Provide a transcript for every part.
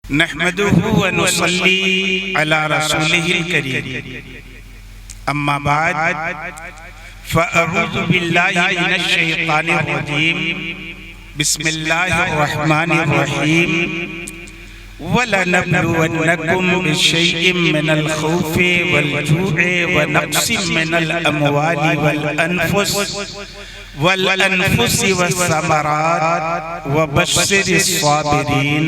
नहमदुहु व नुसल्ली अला रसूलिहिल करीम। अम्मा बाद फ़अऊज़ु बिल्लाहि मिनश शैतानिर रजीम। बिस्मिल्लाहिर रहमानिर रहीम। वलनब्लुवन्नकुम बिशैइन मिनल खौफ़ि वल जू'i व नक़्सिम मिनल अमवालि वल अनफुसि वस्समरात व बश्शिरिस साबिरीन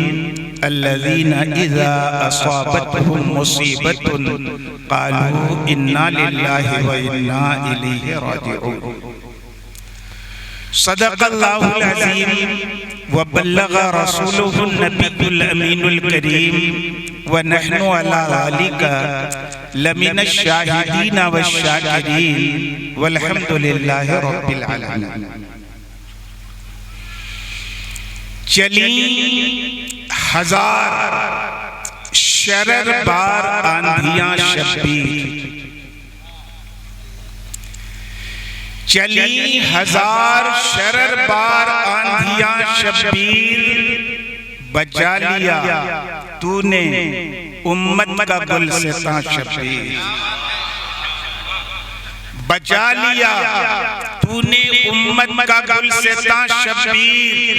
अल्लज़ीना इज़ा असाबतहुम मुसीबतुन क़ालू इन्ना लिल्लाहि व इन्ना इलैहि राजिऊन। सदक़ल्लाहुल अज़ीम व बल्लग़ रसूलुहुन नबियुल अमीनुल करीम व नहनु अला ज़ालिका लमिनश शाहिदीन वश्शाकिरीन वल्हम्दुलिल्लाहि रब्बिल आलमीन। चली हजार शरर बार आंधियां शब्बीर, चली हजार शरर बार आंधियां शब्बीर, बचा लिया तूने उम्मत का गुलसितां शब्बीर। बचा लिया तूने उम्मत का गुलसितां शब्बीर,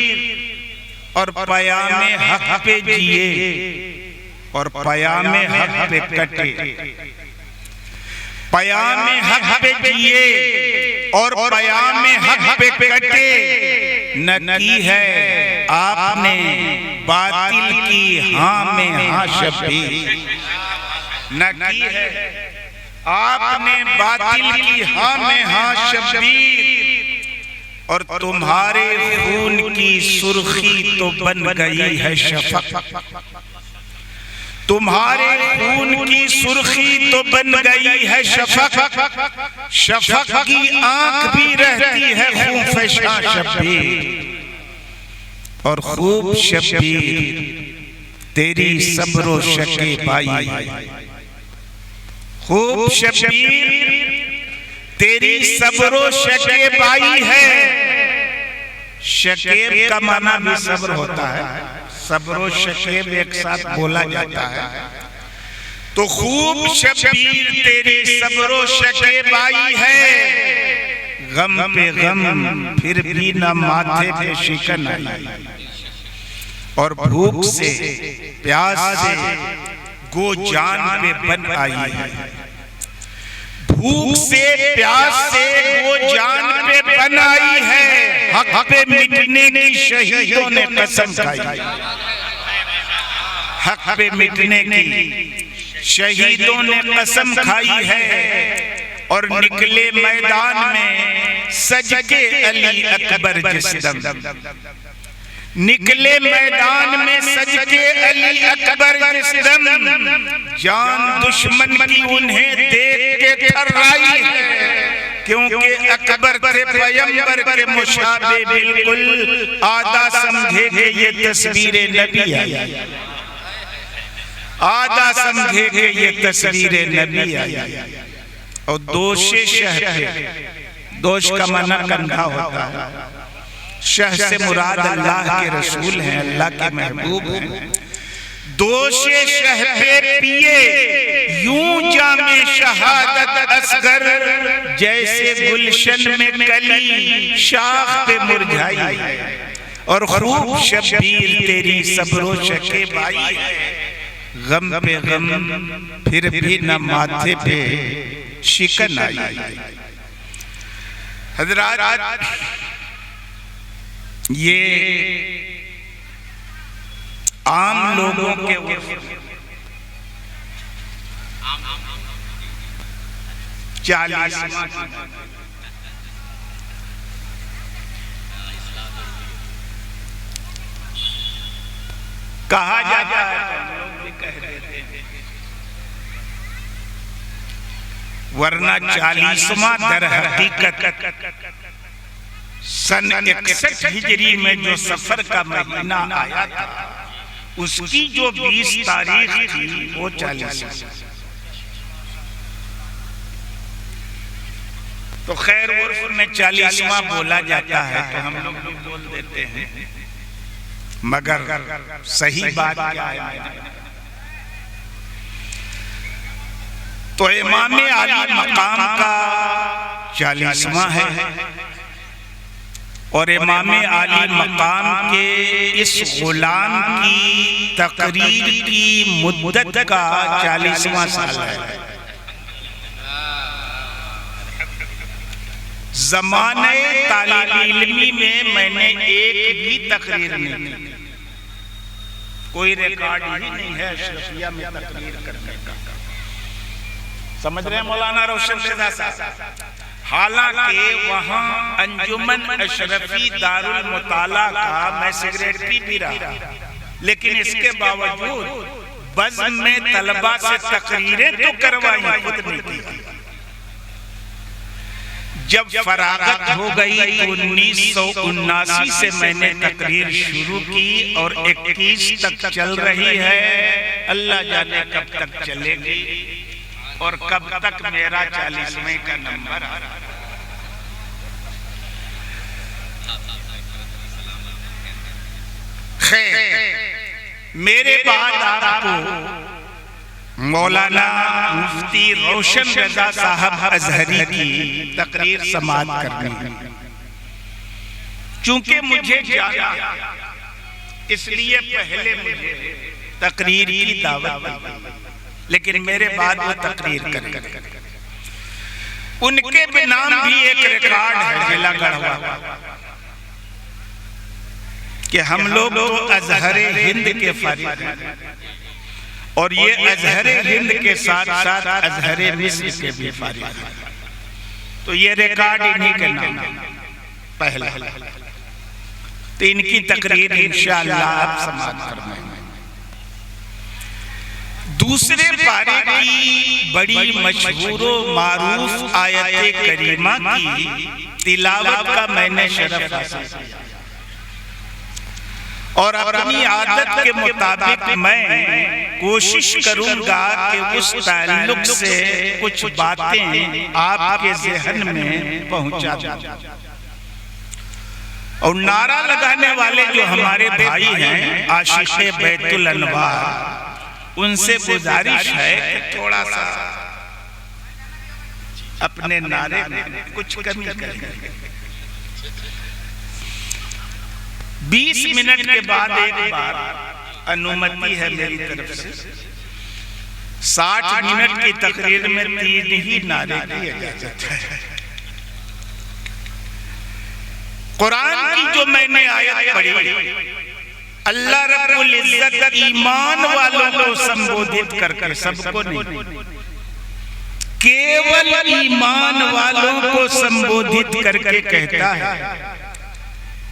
और पयामे हक पे जिए और पयामे हक पे कटे। पयामे हक पे जिए और पयामे हक पे कटे। न की है आपने बातिल की हाँ में हाँ शब्बीर। न की है आपने बातिल की हाँ में हाँ शब्बीर, और तुम्हारे खून की सुर्खी तो बन गई है शफक। तुम्हारे खून की सुर्खी तो बन गई है शफक। शफक की आंख भी रहती है खूफशा शब्बीर, और खूब शब्बीर तेरी सब्रो शके पाई। खूब शब्बीर तेरी सब्रो शके पाई है। शकेब का माना भी सब्र होता है, सब्रो शकेब एक साथ बोला जाता है। तो खूब शब्बीर तेरी सब्रो शकेब आई है। गम पे गम फिर भी न माथे पे शिकन आई, और भूख से प्यास से गो जान पे बन आई है। भूख से प्यास से वो जान पे बन आई है। हक पे मिटने की शहीदों ने कसम खाई। हक पे मिटने की शहीदों ने कसम खाई है, और निकले मैदान में सज के अली अकबर जिसदम। निकले मैदान में सज के अली अकबर जिसदम। जान दुश्मन की उन्हें देख के थर्राई है, क्योंकि अकबर थे पैगंबर के मुशाबे बिल्कुल। आधा समझे कि ये तस्वीरे नबी आई, आधा समझे कि ये तस्वीरे नबी आई। और दोषे शह थे, दोष का माना कंधा होता है। शह से मुराद अल्लाह के रसूल हैं, अल्लाह के महबूब हैं। दोषे शह पे पिए यूं जामे शहादत असगर, जैसे गुलशन में कली शाख पे मुरझाई। और खूब शब्बीर तेरी सब्रो शके बाई है। गम पे गम फिर भी न माथे पे शिकन आई। हज़रात, ये आम लोगों के कहा जाता है, तो लोग भी कह देते हैं। वरना 40वां दर हकीकत सन 61 हिजरी में जो सफर का महीना आया था, उसकी जो 20 तारीख थी वो 40। तो खैर उर्फ में 40वां बोला जाता है, तो हम लोग भी बोल देते हैं। मगर सही बात क्या है? तो इमाम आली मकाम का 40वां है और इमाम आली मकाम के इस गुलाम की तकरीर की मुद्दत का 40वां साल है। ज़माने तालीम इल्मी में मैंने एक भी तकरीर नहीं, कोई रिकॉर्ड ही नहीं है अशरफिया में तकरीर करने का। समझ रहे हैं मौलाना रोशन रज़ा साहब? हालांकि वहां अंजुमन अशरफी दारुल मुताला का मैं सिगरेट पी रहा, लेकिन इसके बावजूद बज़्म में तलबा से तकरीरें तो करवाई, खुद नहीं की। जब फरागत हो गई तो 1979 से मैंने तकरीर शुरू की और 21 तक चल रही है। अल्लाह जाने कब तक चलेगी और कब तक मेरा 40वें का नंबर आ रहा है। खैर, मेरे बाद आपको मौलाना मुफ्ती रोशन रज़ा साहब अजहरी की तकरीर समाअत करनी है। चूंकि मुझे जाना इसलिए पहले मुझे तकरीर की दावत दी, लेकिन मेरे बाद वो तकरीर करेंगे। उनके भी नाम भी एक रिकॉर्ड है जिला गढ़वा कि हम लोग तो अजहरे हिंद के फारिग हैं और ये अजहरे हिंद के साथ साथ अजहरे मिस्र के भी फारिग हैं। तो ये रिकॉर्ड इन्हीं के नाम पहला। तो इनकी तकरीर इंशाअल्लाह आप समाअत करना है। दूसरे पारे की बड़ी मशहूर व मारूफ आयत करीमा की तिलावत का मैंने शरफ हासिल किया और अपनी आदत के मुताबिक मैं कोशिश करूंगा कि उस ताल्लुक से कुछ बातें आपके ज़हन में पहुंचा दूं। और नारा लगाने वाले जो हमारे भाई हैं आशिक़े बैतुल अनवार, उनसे गुजारिश है कि थोड़ा सा अपने नारे में कुछ कमी करें। 20 मिनट के बाद एक बार अनुमति है मेरी तरफ से 60 मिनट की तकरीर में 3 ही नारे की इजाजत है। कुरान की जो मैंने आयत पढ़ी, अल्लाह रब्बुल इज्जत ईमान वालों को संबोधित करके, सबको नहीं, केवल ईमान वालों को संबोधित करके कहता है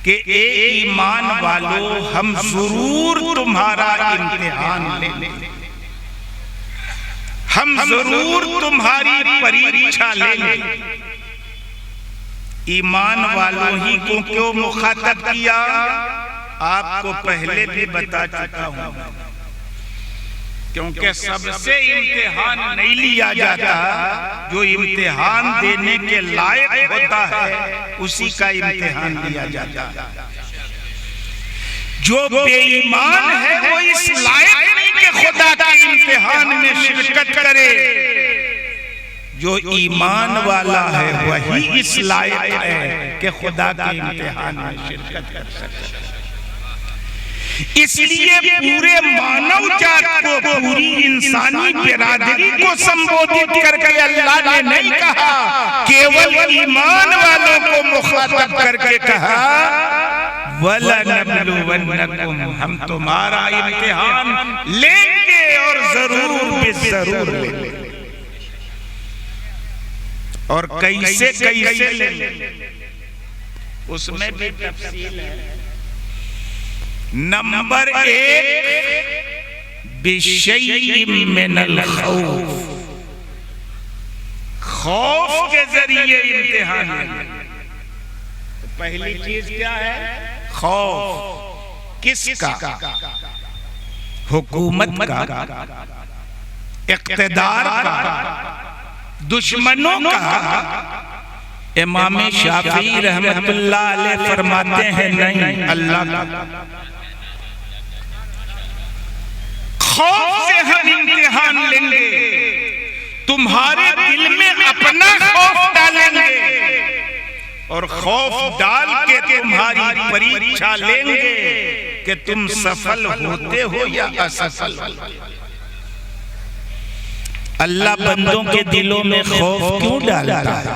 कि ए ईमान वालों, हम जरूर तुम्हारा इम्तिहान लेंगे, हम जरूर तुम्हारी परीक्षा लेंगे। ईमान वालों ही को क्यों मुखातब किया, आपको पहले भी बता चुका हूं, क्योंकि सबसे इम्तिहान नहीं लिया जाता, जो इम्तिहान देने के लायक होता है उसी का इम्तिहान लिया जाता है। जो बेईमान है वो इस लायक नहीं कि खुदा के इम्तिहान में शिरकत करे, जो ईमान वाला है वही इस लायक है कि खुदा के इम्तिहान में शिरकत कर सके। इसलिए पूरे मानव जात को, पूरी इंसानी बिरादरी को संबोधित करके अल्लाह ने नहीं कहा, केवल ईमान वालों को मुखातब करके कहा, वलनब्लुवन्नकुम, हम तुम्हारा इम्तिहान लेंगे और जरूर लेंगे। और कैसे कैसे लेंगे उसमें भी तफसील है। नंबर 1, बिशैइन मिनल खौफ, खौफ के जरिए इम्तिहान है। तो पहली चीज क्या है? खौफ। किसका? हुकूमत का, इक़्तिदार का, दुश्मनों का। इमाम शाफी रहमतुल्लाह अलैह फरमाते हैं नहीं, अल्लाह का। खौफ से हम इम्तिहान लेंगे, तुम्हारे दिल में अपना खौफ डालेंगे और खौफ डाल के तुम्हारी परीक्षा लेंगे कि तुम सफल होते हो या असफल। अल्लाह बंदों के दिलों में खौफ क्यों डालता है?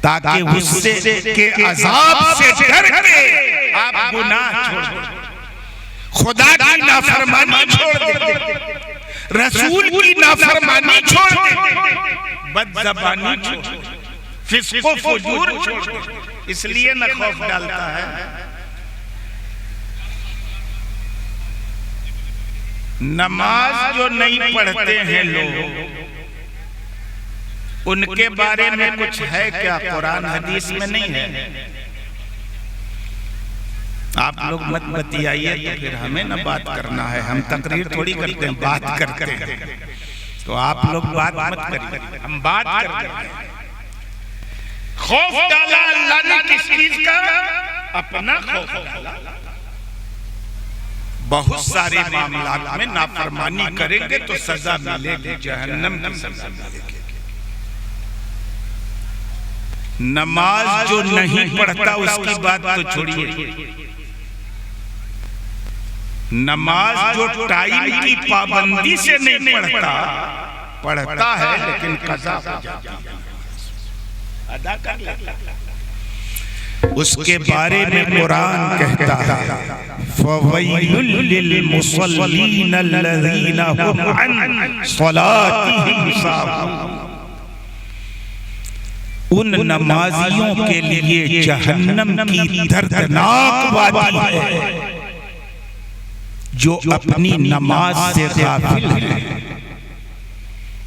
ताकि गुस्से के अजाब से डर के आप गुनाह छोड़ दें, खुदा की नाफरमानी छोड़ दें, रसूल की नाफरमानी छोड़ दें, बदज़बानी छोड़ दें, फिस्को फुजूर छोड़ दें। इसलिए न खौफ डालता है। नमाज जो नहीं पढ़ते हैं लोग, उनके बारे में कुछ है क्या? कुरान हदीस में नहीं है। आप लोग मत बतियाइए, तो फिर हमें ना बात करना है। हम तकरीर थोड़ी करते हैं, बात करते हैं। तो आप लोग बात मत करिए, हम बात करते हैं। खौफ डाला अल्लाह ने किस चीज का? अपना खौफ डाला। बहुत सारे मामलात में नाफरमानी करेंगे तो सजा मिलेगी, जहन्नम की सजा मिलेगी। नमाज जो नहीं पढ़ता उसकी बात तो छोड़िए, नमाज जो टाइम की पाबंदी से नहीं पढ़ता है लेकिन कज़ा हो जाती है, अदा कर लेता, उसके बारे में कुरान कहता है फ़वैलुल लिल मुसल्लीन अल्लज़ीना हुम अन सलातिहिम साहून। उन नमाजियों के लिए जहन्नम की दर्दनाक वादी है जो अपनी नमाज से गाफिल हैं,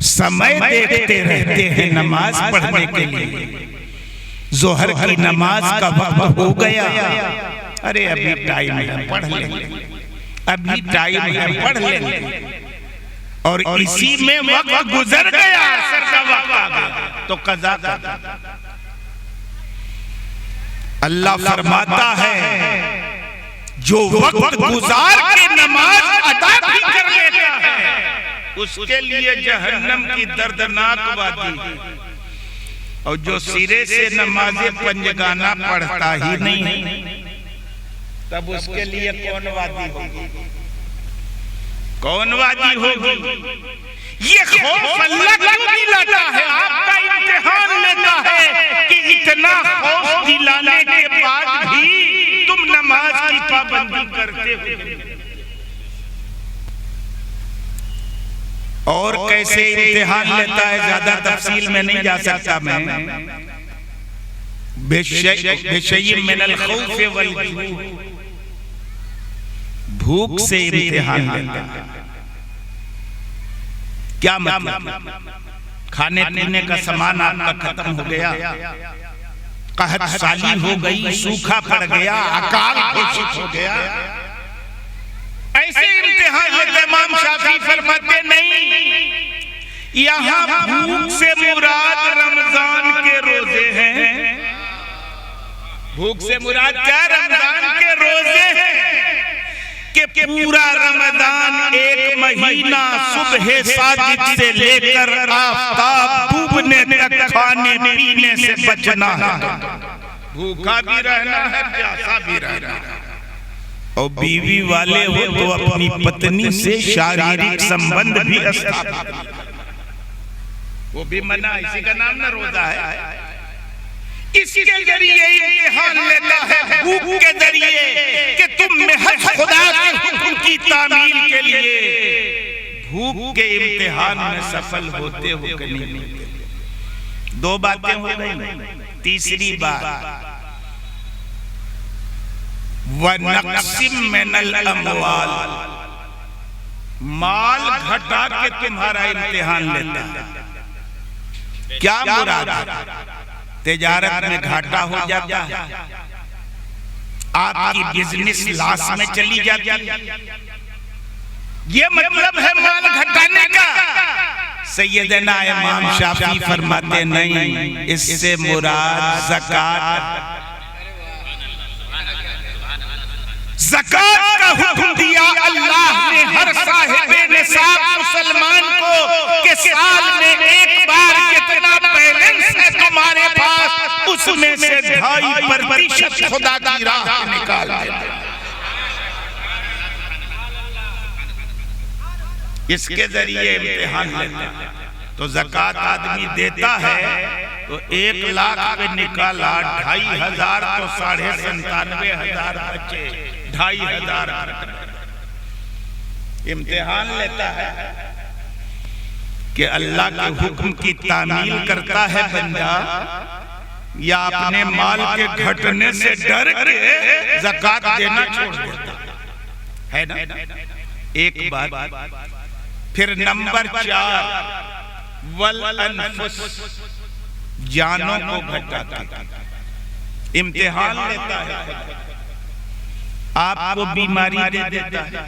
समय देखते रहते हैं नमाज पढ़ने के लिए। जोहर की नमाज का वक्त हो गया, अरे अभी टाइम है पढ़ लेंगे, अभी टाइम है पढ़ लेंगे, और इसी में वक्त गुजर गया, असर का वक्त आ गया तो कज़ा कर। अल्लाह फरमाता है जो वक्त गुजार के नमाज अदा भी कर लेता है उसके लिए जहन्नम की दर्दनाक वादी, और जो सिरे से नमाज़े पंजगाना पढ़ता ही नहीं तब उसके लिए कौन वादी होगी? कौन वादी होगी? ये खौफ अल्लाह क्यों दिलाता है? आपका इम्तिहान लेता है कि इतना खौफ दिलाने के बाद भी तुम नमाज की पाबंदी करते हो। और कैसे इम्तिहान लेता है ज्यादा तफसील में नहीं जा सकता मैं। बेशय्यिन मिनल खौफ वल जू, भूख से इम्तिहान लेता है। क्या मतलब? खाने पीने का सामान आपका खत्म हो गया, कहत साली हो गई, सूखा पड़ गया, अकाल घोषित हो गया, ऐसे इम्तिहान लेते। इमाम शाफी फरमाते नहीं, यहाँ भूख से मुराद रमजान के रोजे हैं। भूख से मुराद क्या? रमजान के रोजे हैं कि पूरा रमजान एक महीना सुबह साजिद से लेकर आफताब डूबने तक खाने पीने से बचना है, भूखा भी रहना है, प्यासा भी रहना है। और बीवी वाले हो तो अपनी पत्नी से शारीरिक संबंध भी स्थापित, वो भी मना, इसी का नाम ना रोजा है। इसके जरिए इम्तिहान लेता है, भूख के जरिए कि तुम महज खुदा के हुक्म की तामील के लिए भूख के इम्तिहान में सफल होते हो कि नहीं। दो बातें हो गई। तीसरी बात, वनक़सिम मिनल अमवाल, माल घटा के तुम्हारा इम्तिहान लेता है। क्या मुराद है? तिजारत में घाटा हो जाता है, आपकी बिजनेस लॉस में चली जाती है, ये मतलब है माल घटाने का। सैयदना इमाम शाफी फरमाते नहीं, इससे मुराद ज़कात, ज़कात का हुक्म दिया अल्लाह ने हर साहिब निसाब मुसलमान को कि साल में एक बार जितना बैलेंस है तुम्हारे पास उसमें से 2.5% खुदा की राह में निकाल देना। इसके जरिए इम्तिहान लेते हैं। तो ज़कात आदमी देता है तो 1 लाख पे निकाला 2,500 तो 97,500 बचे, 2,500 इम्तिहान लेता है कि अल्लाह के हुक्म की तामील करता है बंदा या अपने माल के घटने से डर के ज़कात देना छोड़ देता है ना। एक बात। फिर नंबर 4 वल अनफुस, जानों को घटाता, इम्तिहान लेता है। आपको बीमारी दे देता है,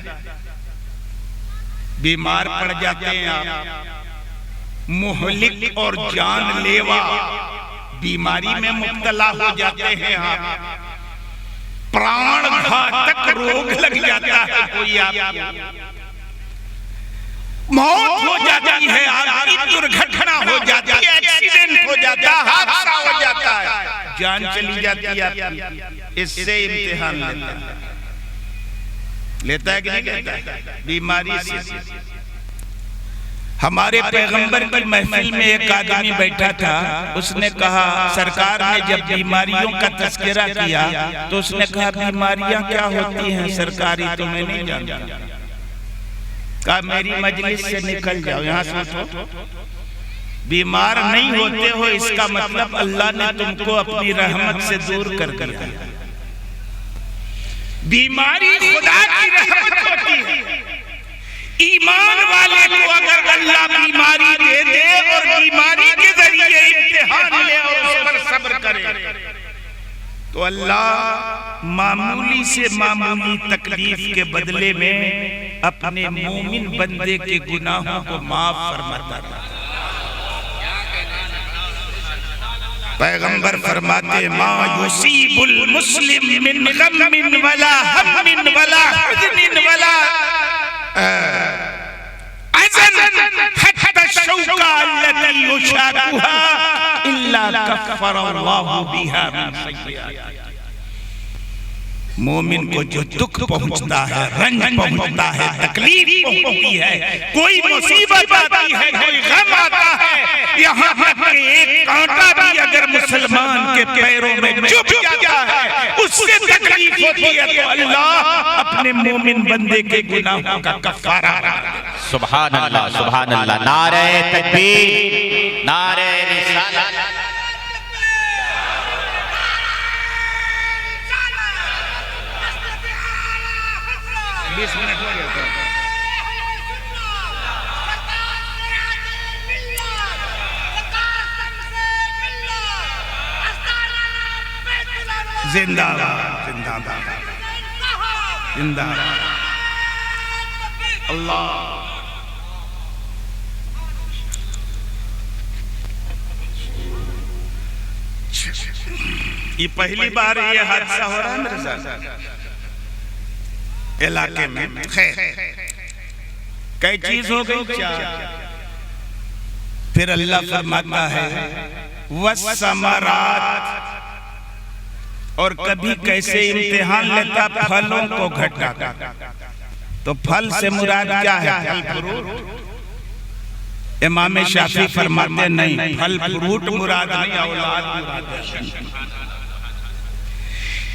बीमार पड़ जाते हैं आप, मुहलिक और जानलेवा बीमारी में मुब्तला हो जाते हैं आप, प्राण घातक रोग लग जाता है कोई आपको, मौत हो जाती है, आपकी दुर्घटना हो जाती है, एक्सीडेंट हो जाता है, हादसा हो जाता है, जान चली जाती है आपकी। इससे इम्तिहान लेता है कि नहीं लेता है? बीमारी से। हमारे पैगंबर की महफिल में एक आदमी बैठा था, उसने कहा सरकार ने जब बीमारियों का तस्करा किया तो उसने कहा बीमारियां क्या होती हैं सरकारी तो मैं नहीं जानता। कहा मेरी मजलिस से निकल जाओ, यहाँ से बीमार नहीं होते हो इसका मतलब अल्लाह ने तुमको अपनी रहमत से दूर कर दिया। बीमारी खुदा की रहमत होती है। ईमान वाले को अगर अल्लाह बीमारी दे दे और बीमारी के जरिए इम्तिहान ले और उस पर सब्र करे तो अल्लाह मामूली से मामूली तकलीफ के बदले में अपने मोमिन बंदे के गुनाहों को माफ फरमाता है। पैगंबर फरमाते मा युसीबुल मुस्लिम मिन गम्मिन वला हम्मिन वला हुज़्निन वला अज़न हत्ता शौका अल्लती युशाकुहा इल्ला कफ़रल्लाहु बिहा मिन सय्यिआतिहा। मोमिन को जो दुख पहुंचता है, रंज पहुंचता है, तकलीफ पहुंचती है, कोई मुसीबत आती है, कोई गम आता है, यहाँ तक कि एक कांटा भी अगर मुसलमान के पैरों में चुभ जाता है उससे तकलीफ होती है तो अल्लाह अपने मोमिन बंदे के गुनाहों का कफ़ारा। सुभान अल्लाह, सुभान अल्लाह। नारे तकबीर, नारे रिसालत। 20 मिनट हो गया था। जिंदाबाद जिंदाबाद जिंदाबाद अल्लाह। ये पहली बार ये हादसा हो रहा है मेरे साथ इलाके में। खैर कई चीज हो गई, फिर अल्लाह फरमाता है वस्समरात, और कभी कैसे इम्तिहान लेता फलों को घटाता। तो फल से मुराद क्या है? फल फ्रूट। इमाम शाफी फरमाते नहीं, फल फ्रूट मुराद नहीं, औलाद मुराद है।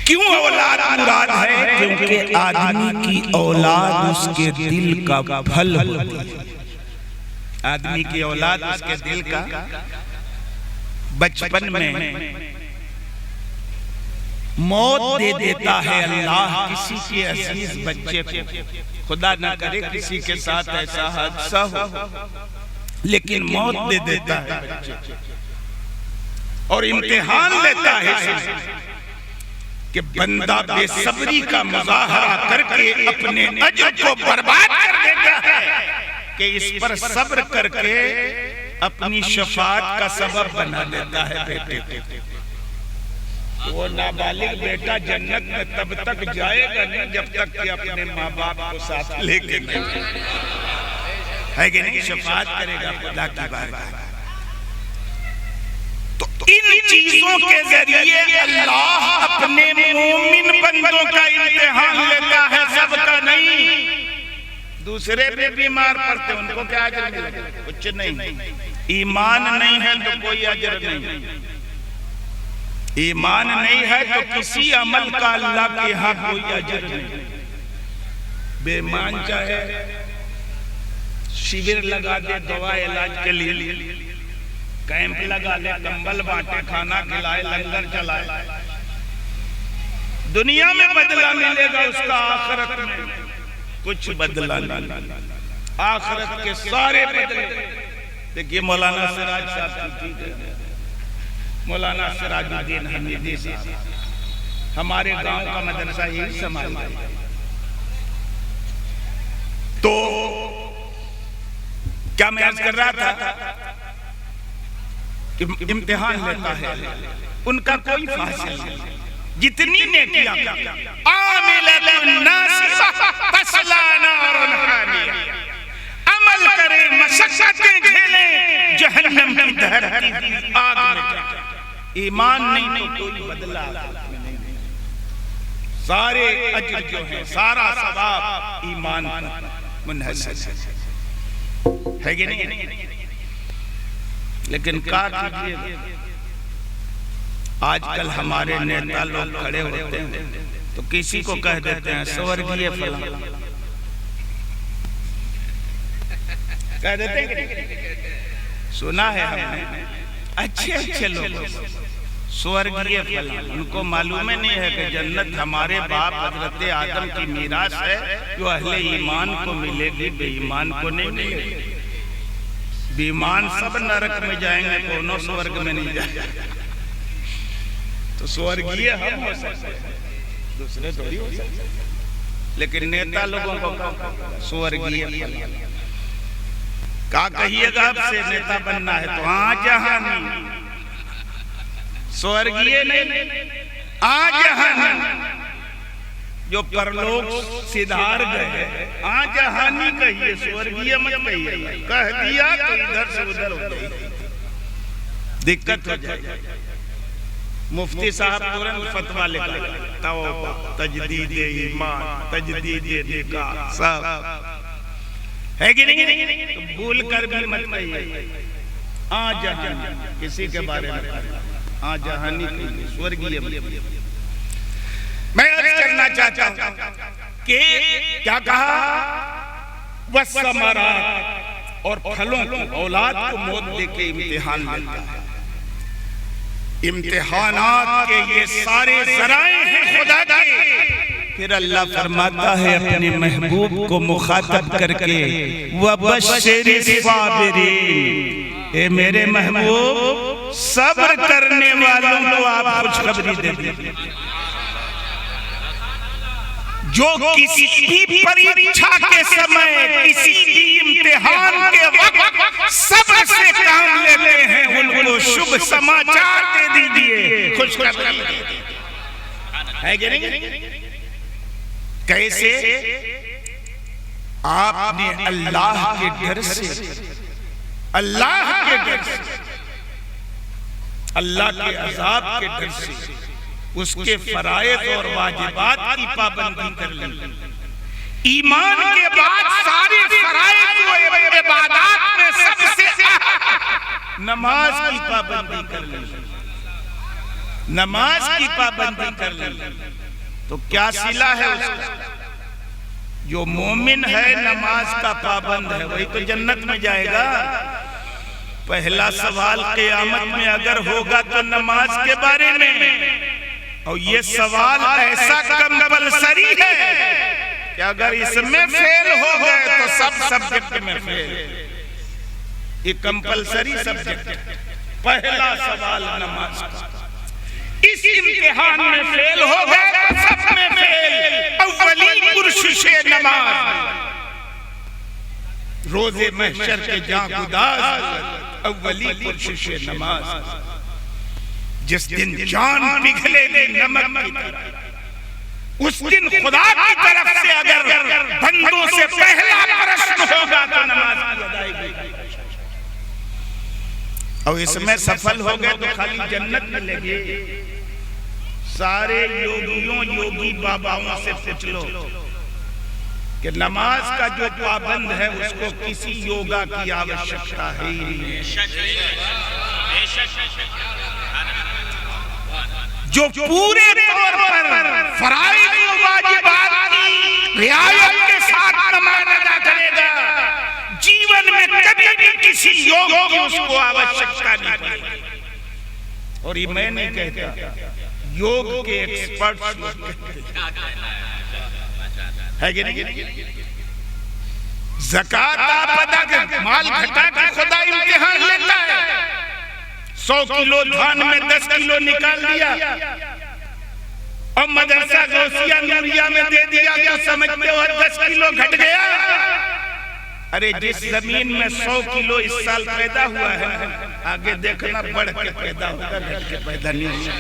क्यों औलाद मुराद है? क्योंकि आदमी की औलाद उसके दिल का फल होती है। आदमी की औलाद उसके दिल का। बचपन में मौत दे देता है अल्लाह किसी के अजीज बच्चे को, खुदा ना करे किसी के साथ ऐसा हादसा हो, लेकिन मौत दे देता है बच्चे, और इम्तिहान लेता है कि बंदा बेसब्री का मुजाहरा करके अपने अजर को बर्बाद कर देता है कि इस पर सब्र करके अपनी शफाअत का सबब बना देता है बेटे। वो नाबालिग बेटा जन्नत में तब तक जाएगा नहीं जब तक कि अपने माँ बाप को साथ लेके नहीं, है कि नहीं? शफाअत करेगा खुदा की बारगाह। तो इन चीजों के जरिए अल्लाह अपने मोमिन बंदों का इम्तिहान लेता है, सबका नहीं। दूसरे भी बीमार पड़ते उनको क्या अजर मिलेगा? कुछ नहीं। ईमान नहीं है तो कोई अजर नहीं, ईमान नहीं है तो किसी अमल का अल्लाह के यहाँ कोई अजर नहीं। बेईमान चाहे शिविर लगा दे दवा इलाज के लिए, कैंप लगा ले, कंबल बांटे, खाना खिलाए, लंगर चलाए, दुनिया में बदला मिलेगा उसका, आखिरत में कुछ बदला नहीं। आखिरत के सारे बदले देखिए मौलाना सिराज साहब की, मौलाना सिराजुद्दीन हमीदी साहब, हमारे गांव का मदरसा यही समाज है। तो क्या मैं अर्ज कर रहा था कि इम्तिहान लेता है, उनका कोई फासिल नहीं। जितनी नेकियां अमल करे, मशक्कतें झेले, जहन्नम की धरती आग में जाए, ईमान नहीं तो कोई बदला नहीं। सारे अजर जो है, सारा सवाब ईमान मुनहसर है कि नहीं? लेकिन क्या कीजिए, आजकल हमारे नेता लोग खड़े होते हैं तो किसी को कह देते हैं स्वर्गीय फलां, कह देते हैं। सुना है हमने अच्छे अच्छे लोग स्वर्गीय फलां, उनको मालूम ही नहीं है कि जन्नत हमारे बाप हजरत आदम की मीरास है जो अहले ईमान को मिलेगी, बेईमान को नहीं मिलेगी। बेईमान सब नरक में जाएंगे, दोनों स्वर्ग में नहीं जाएंगे। तो स्वर्गीय हम हो सकते हैं, दूसरे थोड़ी हो सकते। लेकिन नेता लोगों को स्वर्गीय क्या कहिएगा? आपसे नेता बनना है तो हाँ जहानी, स्वर्गीय नहीं, आज जहानी। जो परलोक सिधार गए आज जहानी कहिए, स्वर्गीय मत कहिए। कह दिया तो इधर से उधर हो गई, दिक्कत हो जाएगी। मुफ्ती साहब तुरंत फतवा लेकर तौबा, तजदीद ईमान, तजदीद निकाह, सब है कि नहीं? तो भूल कर भी मत कहिए आ जहानी, किसी के बारे में आ जहानी कहिए, स्वर्गीय। मैं अर्ज करना चाहता हूं कि क्या कहा, वसमरात, और फलों को, औलाद को मौत देके इम्तिहान मिलता है। इम्तिहानात के ये सारे जराए हैं खुदा के। फिर अल्लाह फरमाता है अपने महबूब को मुखातब करके, वबश्शिरिस साबिरीन, ए मेरे महबूब सब्र करने वालों को आप खुशखबरी दे दीजिए। जो किसी भी परीक्षा के समय, किसी भी इम्तिहान के वक्त सब्र से काम लेते हैं, उनको शुभ समाचार दे दीजिए, खुशखबरी है कि नहीं? कैसे? आपने अल्लाह के डर से, अल्लाह के डर से, अल्लाह के अज़ाब के डर से उसके फराइज़ और वाजिबात की पाबंदी कर ली। ईमान के बाद सारे फराइज़ और इबादत में सबसे नमाज की पाबंदी कर ली, नमाज की पाबंदी कर ली। तो क्या सिला है उसका? जो मोमिन है नमाज का पाबंद है वही तो जन्नत में जाएगा। पहला सवाल क़यामत में अगर होगा तो नमाज के बारे में, और ये सवाल ऐसा कंपलसरी है कि अगर इसमें फेल हो गए तो सब सब्जेक्ट में फेल। ये कंपलसरी सब्जेक्ट, पहला सवाल नमाज का। इस इम्तिहान में फेल हो गए तो सब में फेल। अव्वली पुरशुशे नमाज, रोजे महशर के जागुदाज, अव्वली पुरशुशे नमाज। जिस दिन जान पिघलेगी नमक की तरह, उस दिन खुदा की तरफ से अगर बंदों से पहला प्रश्न होगा तो नमाज की अदायगी। और इसमें सफल हो गए तो खाली जन्नत मिलेगी। सारे योगियों योगी बाबाओं से पूछ लो कि नमाज का जो पाबंद है उसको किसी योगा की आवश्यकता है ही नहीं। जो पूरे तौर पर फराइज़ व वाजिबात की रियायत के साथ नमाज अदा करेगा, जीवन में कभी भी किसी योग की उसको आवश्यकता नहीं पड़ेगी। और ये मैं नहीं कहता, योग के एक्सपर्ट है कि नहीं? ज़कात आप अदा कर, माल घटा कर खुदा इम्तिहान लेता है। 100 किलो धान में 10 किलो निकाल दिया और मदरसा गौसिया नूरिया में दे दिया तो समझते हो 10 किलो घट गया। अरे जिस जमीन में 100 किलो इस साल पैदा हुआ है, आगे देखना बढ़ के पैदा होगा, घट के पैदा नहीं होगा।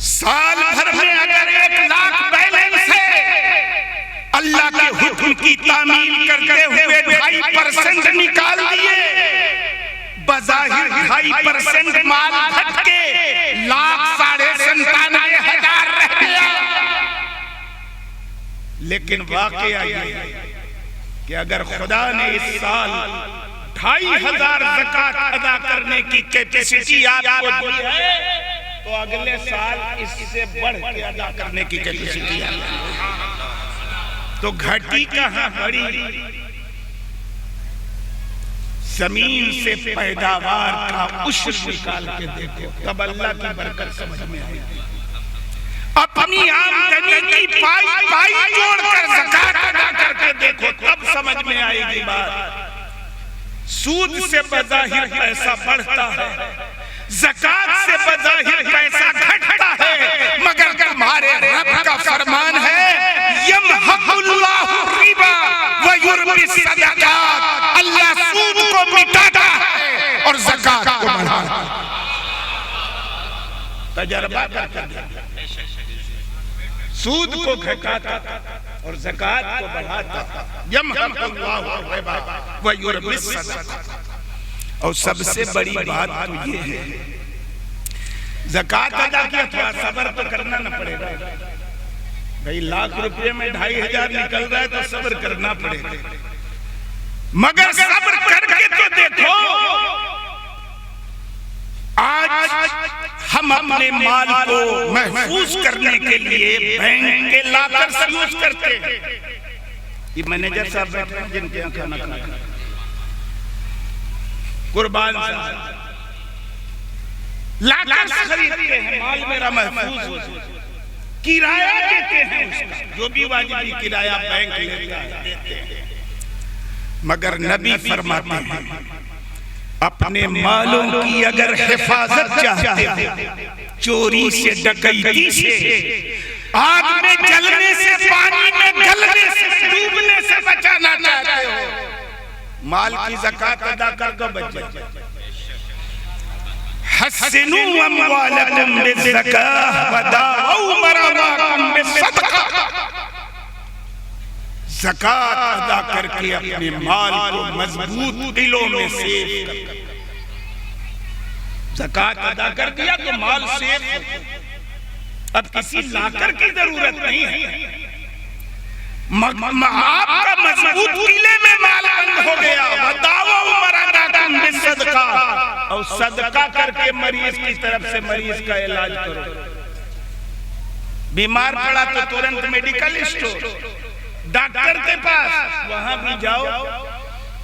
साल भर में अगर 1 लाख बैलेंस है, अल्लाह के हुक्म की तामील करते हुए 2.5% निकाल दिए, बज़ाहिर 2.5% माल घट के 1,97,500 रह गया। लेकिन वाकया ये कि अगर खुदा ने इस साल 2,500 ज़कात अदा करने की कैपेसिटी आपको दी है, तो अगले साल इससे बढ़ के अदा करने की कैपेसिटी है। तो घटी कहाँ बड़ी? जमीन से पैदावार का उश्र निकाल के देखो, तब अल्लाह की बरकत समझ में आएगी। अपनी आमदनी की पाई जोड़कर ज़कात अदा करके देखो, तब समझ में आएगी बात। सूद से बज़ाहिर पैसा बढ़ता है, ज़कात से बज़ाहिर पैसा घटता है, मगर तुम्हारे रब का फरमान है यमहकुल्लाहु रिबा व युर्बि सदक़ात। अल्लाह सूद को मिटाता है और ज़कात को बढ़ाता है। तजर्बा करके सूद को घटाता और ज़कात को बढ़ाता। यमहकुल्लाहु रिबा व युर्बि सदक़ात। और सबसे बड़ी बात तो ये है, ज़कात अदा किया, थोड़ा सब्र तो करना न पड़ेगा भाई। 1,00,000 रुपए में 2,500 निकल रहा है तो सब्र करना पड़ेगा। मगर सब्र करके तो देखो, आज हम अपने माल को महफूज करने के लिए बैंक के लॉकर से यूज करते हैं। ये मैनेजर साहब बैठे हैं जिनके यहाँ खाना खाना कुर्बान लाकर खरीदते हैं, माल मेरा महफूज हो। किराया देते हैं उसका, जो भी वाजिबी किराया बैंक लेता है देते हैं। मगर नबी फरमाते हैं अपने मालों की अगर हिफाजत चाहते हो, चोरी से, डकैती से, आग में जलने से, पानी में गलने से, डूबने से बचाना चाहते हो, माल की ज़कात अदा कर दो, बच जाए। हस्सिनू अम्वालकुम बिज़्ज़काह व दाऊ मरादाकुम बिस्सदक़ा। ज़कात अदा करके अपने माल को मजबूत दिलों में सेव कर। ज़कात अदा कर दिया तो माल सेव। अब किसी लाकर की जरूरत नहीं है, आपका मजबूत किले में माल बंद हो गया। सदका, और सदका करके मरीज की तरफ से मरीज का इलाज करो। बीमार पड़ा तो तुरंत मेडिकल स्टोर, डॉक्टर के पास, वहां भी जाओ,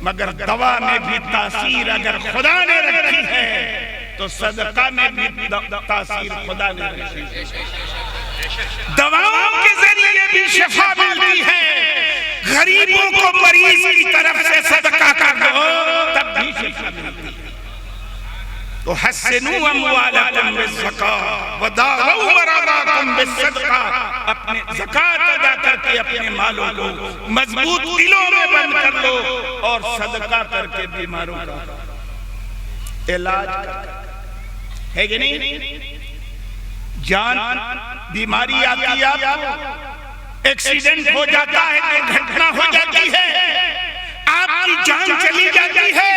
मगर दवा में भी तासीर अगर खुदा ने रखी है तो सदका में भी तासीर खुदा ने रखी है। दवाओं के जरिए भी शिफा मिलती है। गरीबों को मरीज की तरफ से सदका कर दो तब भी शिफा मिलती है। तो हस्सिनू अम्वालकुम बिज़्ज़का व दाऊ मरादाकुम बिस्सदका। अपने ज़कात अदा करके अपने मालों को मजबूत दिलों में बंद कर लो और सदका करके बीमारों का। इलाज है कि नहीं? जान बीमारी आती है आपको, एक्सीडेंट हो जाता है, दुर्घटना हो जाती है, आपकी जान चली जाती है।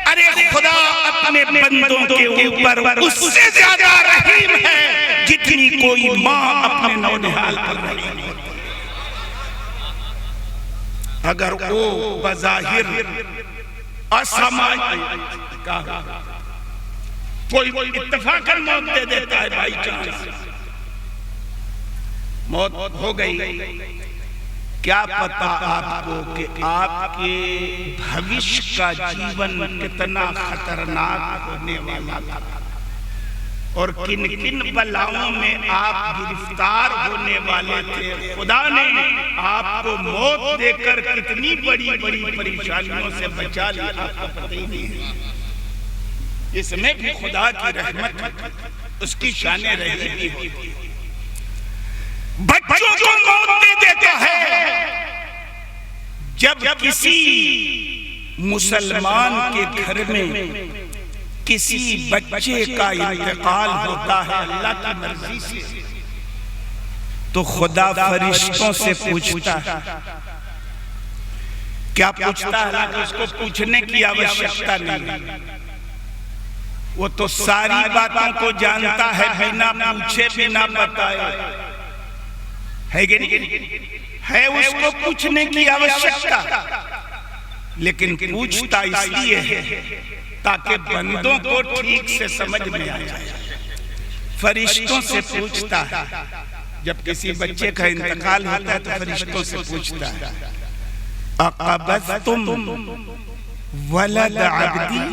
अरे खुदा अपने बंदों के ऊपर उससे ज्यादा रहीम है जितनी कोई माँ अपने नौनिहाल पर रहीम होती है। अगर वो बज़ाहिर असामान्य का कोई इत्तेफाकन मौत दे देता है, बाई चांस मौत हो गई, क्या पता आपको कि आपके भविष्य का जीवन कितना खतरनाक होने वाला था और किन किन बलाओं में आप गिरफ्तार होने वाले थे। खुदा ने आपको मौत देकर कितनी बड़ी बड़ी परेशानियों से बचा लिया, आपको पता ही नहीं है। इसमें भी खुदा की रहमत, उसकी शाने रही भी होती है। बच्चों को मौत दे देता है। जब किसी मुसलमान के घर में किसी बच्चे का इंतकाल होता है अल्लाह की मर्जी से, तो खुदा फरिश्तों से पूछता है। क्या पूछता है? उसको पूछने की आवश्यकता नहीं, वो तो सारी बातों को जानता है बिना पूछे बिना बताए, है कि नहीं? है उसको पूछने की आवश्यकता, लेकिन पूछता इसलिए है ताकि बंदों को ठीक से समझ में आ जाए। फरिश्तों से पूछता है। जब किसी बच्चे का इंतकाल होता है तो फरिश्तों से पूछता है, अक़बज़्तुम वलद अब्दी,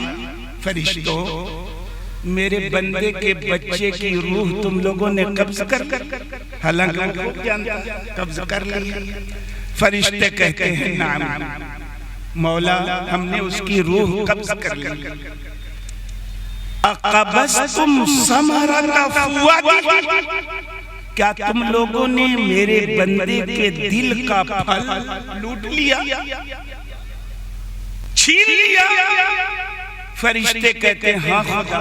फरिश्तों मेरे बंदे के बच्चे की रूह तुम लोगों ने कब्ज कर, हालांकि वो खूब जानता है, कब्ज कर लिया। फरिश्ते कहते हैं नाम मौला, हमने उसकी रूह कब्ज कर ली। अक़बज़्तुम समरत फुआदी, क्या तुम लोगों ने मेरे बंदे के दिल का फल लूट लिया, छीन लिया? फरिश्ते कहते हैं हाँ खुदा,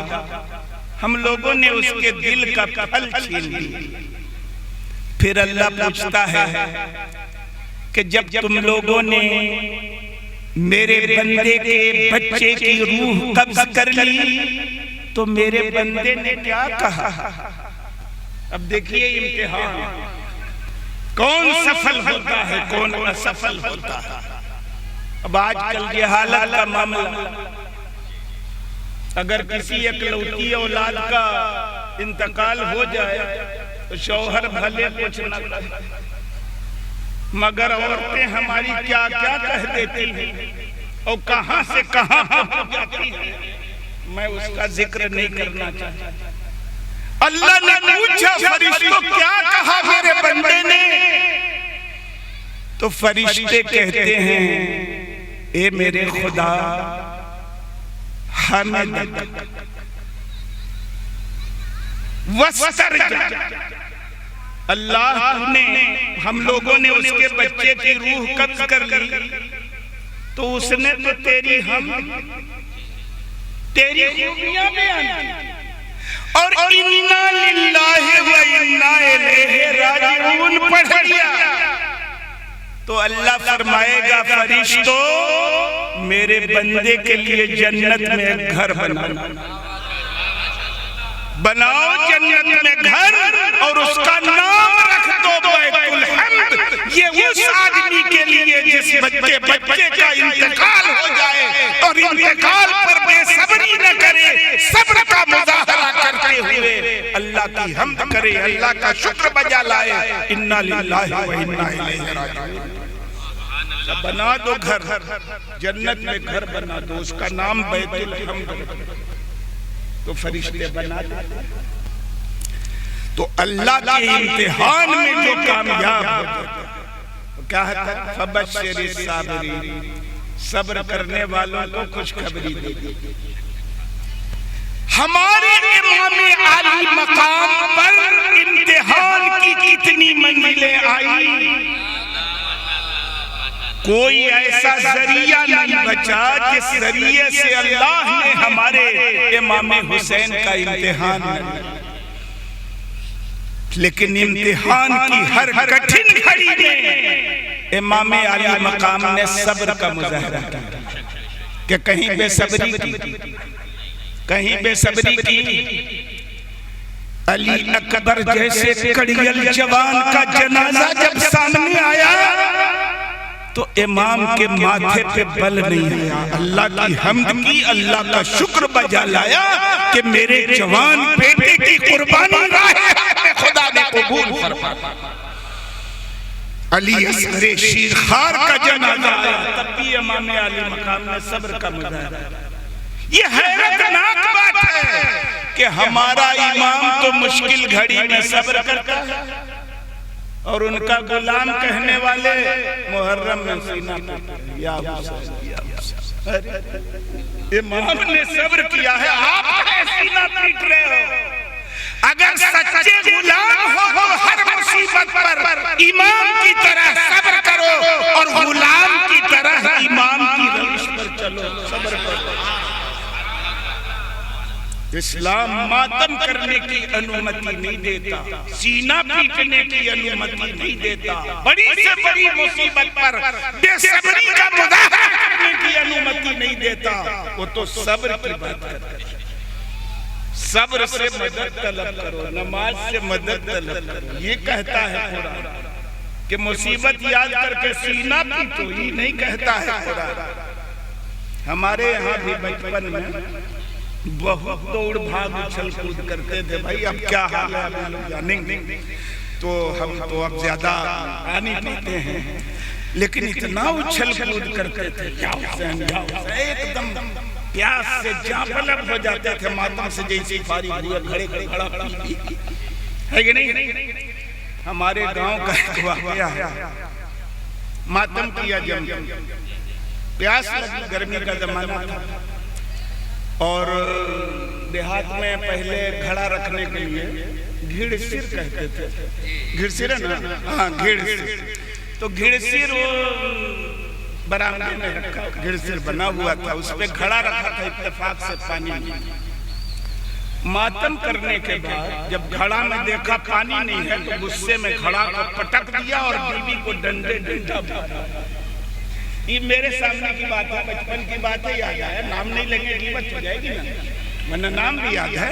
हम लोगों ने उसके दिल का फल छीन लिया। फिर अल्लाह पूछता है कि जब तुम लोगों ने मेरे बंदे के बच्चे की रूह कब्ज कर ली तो मेरे बंदे ने क्या कहा? अब देखिए इम्तिहान, कौन सफल होता है कौन असफल होता है। अब आजकल ये हालत का मामला, अगर किसी इकलौती औलाद का इंतकाल हो जाए तो शौहर भले कुछ न करे, मगर औरतें हमारी क्या क्या कह देती हैं और कहां से कहां पहुंच जाती हैं, मैं उसका जिक्र नहीं करना चाहता। अल्लाह ने पूछा फरिश्तों क्या कहा मेरे बंदे ने? तो फरिश्ते कहते हैं ए मेरे खुदा, हमें अल्लाह तूने हम लोगों ने उसके बच्चे की रूह कब्ज कर ली तो उसने तो तेरी खूबियां बयान की और इन्ना लिल्लाहि व इन्ना इलैहि राजिऊन पढ़ लिया तो अल्लाह फरमाएगा फरिश्तों मेरे बंदे के लिए जन्नत में एक घर बनाओ जन्नत में घर और उसका नाम रख दो बैतुल हम्द। ये उस आदमी के लिए जिस बच्चे का इंतकाल हो जाए और इंतकाल पर बेसब्री न करे, सब्र का मुजाहरा करते हुए अल्लाह की हम्द करे, अल्लाह का शुक्र बजा लाए। इन्ना लिल्लाहि व इन्ना इलैहि राजिऊन। बना दो घर, जन्नत में घर बना दो, उसका नाम बैतुल हम्द। तो फरिश्ते बना देते। तो अल्लाह के इम्तिहान में जो कामयाब होता है तो क्या है? फबश्शिरिस साबिरीन, सब्र करने वालों को खुशखबरी दे दी। हमारे इमाम आली मकाम पर इम्तिहान की कितनी मंजिलें आई, कोई ऐसा जरिया नहीं बचा जिस जरिए से अल्लाह ने हमारे इमाम हुसैन का इम्तिहान लिया। लेकिन इम्तिहान की हर कठिन घड़ी में इमाम आली मकाम ने सब्र का मुजाहरा किया कि कहीं बेसब्री की, कहीं बेसब्री की। अली अकबर जैसे कड़ियल जवान का जनाजा जब सामने आया तो इमाम के माथे पे बल नहीं आया। अल्लाह की हम्द की, अल्लाह का शुक्र बजा लाया कि मेरे जवान बेटे की कुर्बानी राह खुदा ने कबूल फरमाया। अली असगरे शीरखार का जनाजा आया, तब भी इमाम आली मकाम ने सब्र का मुजाहरा। ये हैरतनाक बात है कि हमारा इमाम तो मुश्किल घड़ी में सब्र करता है और उनका गुलाम कहने वाले मुहर्रम में सीना या इमाम ने सब्र किया है, आप सीना पीट रहे हो। अगर सच्चे गुलाम हो तो हर मुसीबत पर इमाम की तरह सब्र करो और गुलाम की तरह इमाम की रविश पर चलो, सब्र करो। इस्लाम मातम करने की अनुमति नहीं देता, सीना पीटने की अनुमति नहीं देता, बड़ी से बड़ी मुसीबत पर बेसब्री का मुजाहरा करने की अनुमति नहीं देता। वो तो सब्र की बात करता है। सब्र से मदद तलब करो, नमाज से मदद तलब करो, ये कहता है कुरान कि मुसीबत याद करके सीना पीटो, ये नहीं कहता है कुरान। हमारे यहाँ भी बचपन में बहुत दौड़ भाग उछल कूद करते थे। भाई अब क्या हाल है अभी लोग जानेंगे, तो हम तो अब ज्यादा आ नहीं पाते हैं, लेकिन इतना उछल कूद करते थे, एकदम प्यास से जापलक हो जाते थे, माता से जैसी फारी हुआ खड़े खड़े खड़ा है कि नहीं। हमारे गांव का एक वाकया है, मातम किया जम, प्यास लगी, गर्मी का जमाना था और देहात में पहले घड़ा रखने के लिए घिड़सिर कहते थे। घिड़सिर है ना, हाँ घिड़सिर। तो घिड़सिर वो बरामदे में रखा, घिड़सिर बना हुआ था, उस पे घड़ा रखा था, इत्तेफाक से पानी नहीं। मातम करने के बाद जब घड़ा में देखा पानी नहीं है तो गुस्से में घड़ा को पटक दिया और बीवी को डंडे डंडा। ये मेरे सामने की बात है, बचपन की बात है, याद आया। नाम नहीं लेंगे कीमत हो जाएगी ना, वरना नाम भी याद है।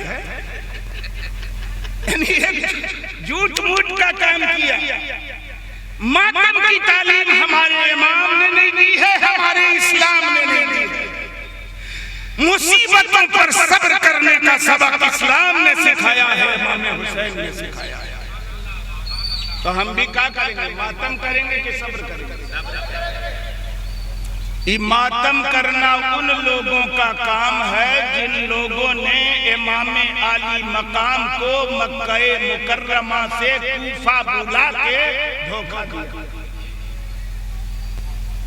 झूठ मूठ का काम किया। मातम की तालीम हमारे इमाम ने नहीं दी है, हमारे इस्लाम ने नहीं दी है। मुसीबतों पर सब्र करने का सबक इस्लाम ने सिखाया है, इमाम हुसैन ने सिखाया है। तो हम भी क्या करेंगे, मातम करेंगे कि सब्र करेंगे? मातम करना उन लोगों का काम है जिन लोगों ने इमाम आली मकाम को मक्का मुकर्रमा से कूफा बुला के धोखा दिया।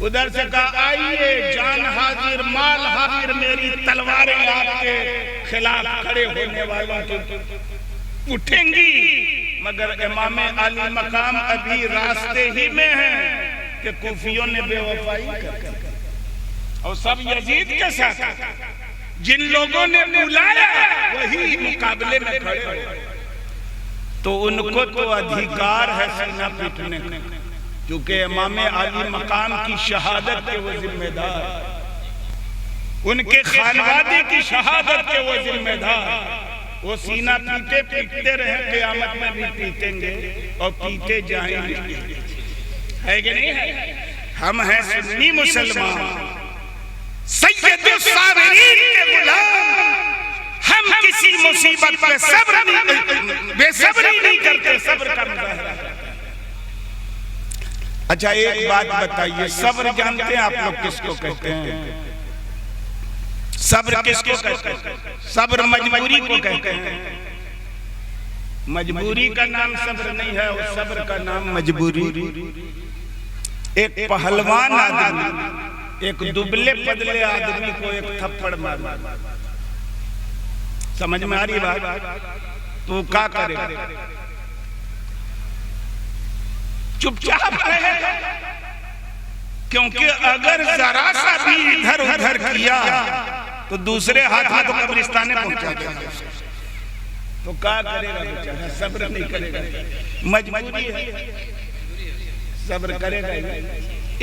उधर से कहा आइए जान हाजिर माल हाजिर, मेरी तलवारें आपके खिलाफ खड़े होने वालों की उठेंगी। मगर इमाम आली मकाम अभी रास्ते ही में है कि कूफियों ने बेवफाई कर और सब यजीद के साथ, जिन लोगों ने बुलाया वही मुकाबले में खड़े हो, तो उनको तो अधिकार है सीना पीटने का, क्योंकि इमाम आली मकाम की शहादत के वो जिम्मेदार, उनके खानवादे की शहादत के वो जिम्मेदार। वो सीना पीटे पीटते रहे, क़यामत में भी पीटेंगे और पीटे जाएंगे, है कि नहीं है? हम हैं सुन्नी मुसलमान, सैयदुल साबिरीन के गुलाम। हम किसी मुसीबत पे सब्र नहीं, बेसब्री नहीं करते, सब्र का मुजाहरा। अच्छा एक बात बताइए, सब्र जानते हैं आप लोग किसको कहते हैं? सब्र किसको कहते हैं? सब्र मजबूरी को कहते हैं। मजबूरी का नाम सब्र नहीं है, उस सब्र का नाम मजबूरी। एक पहलवान आदमी एक दुबले पतले आदमी को एक थप्पड़ मार, समझ में आ रही बात? तो क्या करे? चुपचाप रहेगा क्योंकि अगर जरा सा भी इधर उधर किया तो दूसरे हाथ में तो कब्रिस्तान में पहुंचा देगा। तो क्या करेगा बेचारा? सब्र नहीं करेगा, मजबूरी है, सब्र करेगा ही।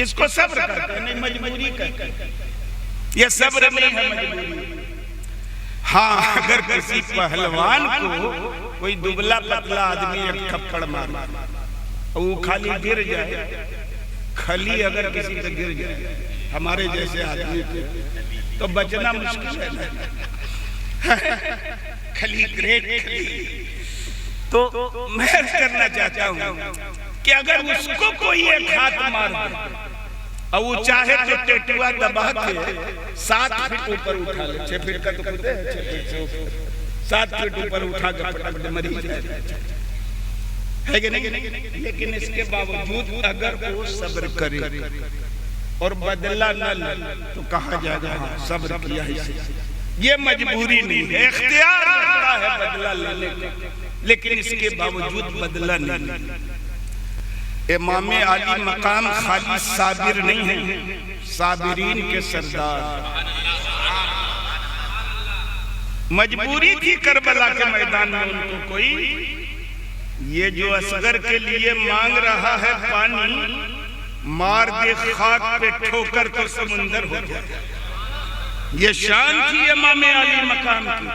इसको सब्र करते नहीं, मजबूरी करते, ये सब्र नहीं है, मजबूरी। हाँ, अगर किसी पहलवान को कोई दुबला पतला आदमी एक थप्पड़ मार और वो खाली गिर जाए, खली अगर किसी पे गिर जाए हमारे जैसे आदमी पे, तो बचना मुश्किल है। खली ग्रेट खली। तो मैं करना चाहता हूँ कि अगर उसको कोई एक हाथ मार दे और वो चाहे तो टेटुआ दबा के 7 फीट ऊपर उठा ले, 6 फीट का तो खुद है, 6 फीट से ऊपर 7 फीट ऊपर उठा के फटाफट मरी जाए, है कि नहीं? लेकिन इसके बावजूद अगर वो सब्र करे और बदला न ले तो कहा जाएगा हाँ सब्र किया है। ये मजबूरी नहीं है, इख्तियार रखता है बदला लेने का, लेकिन इसके बावजूद बदला नहीं। इमाम आली मकाम खाली साबिर नहीं है, साबिरीन के सरदार। मजबूरी थी करबला के मैदान में उनको कोई, ये जो असगर के लिए मांग रहा है पानी, मार दे खाक पे ठोकर तो समुंदर हो जाए। ये शान थी इमाम अली मकाम की।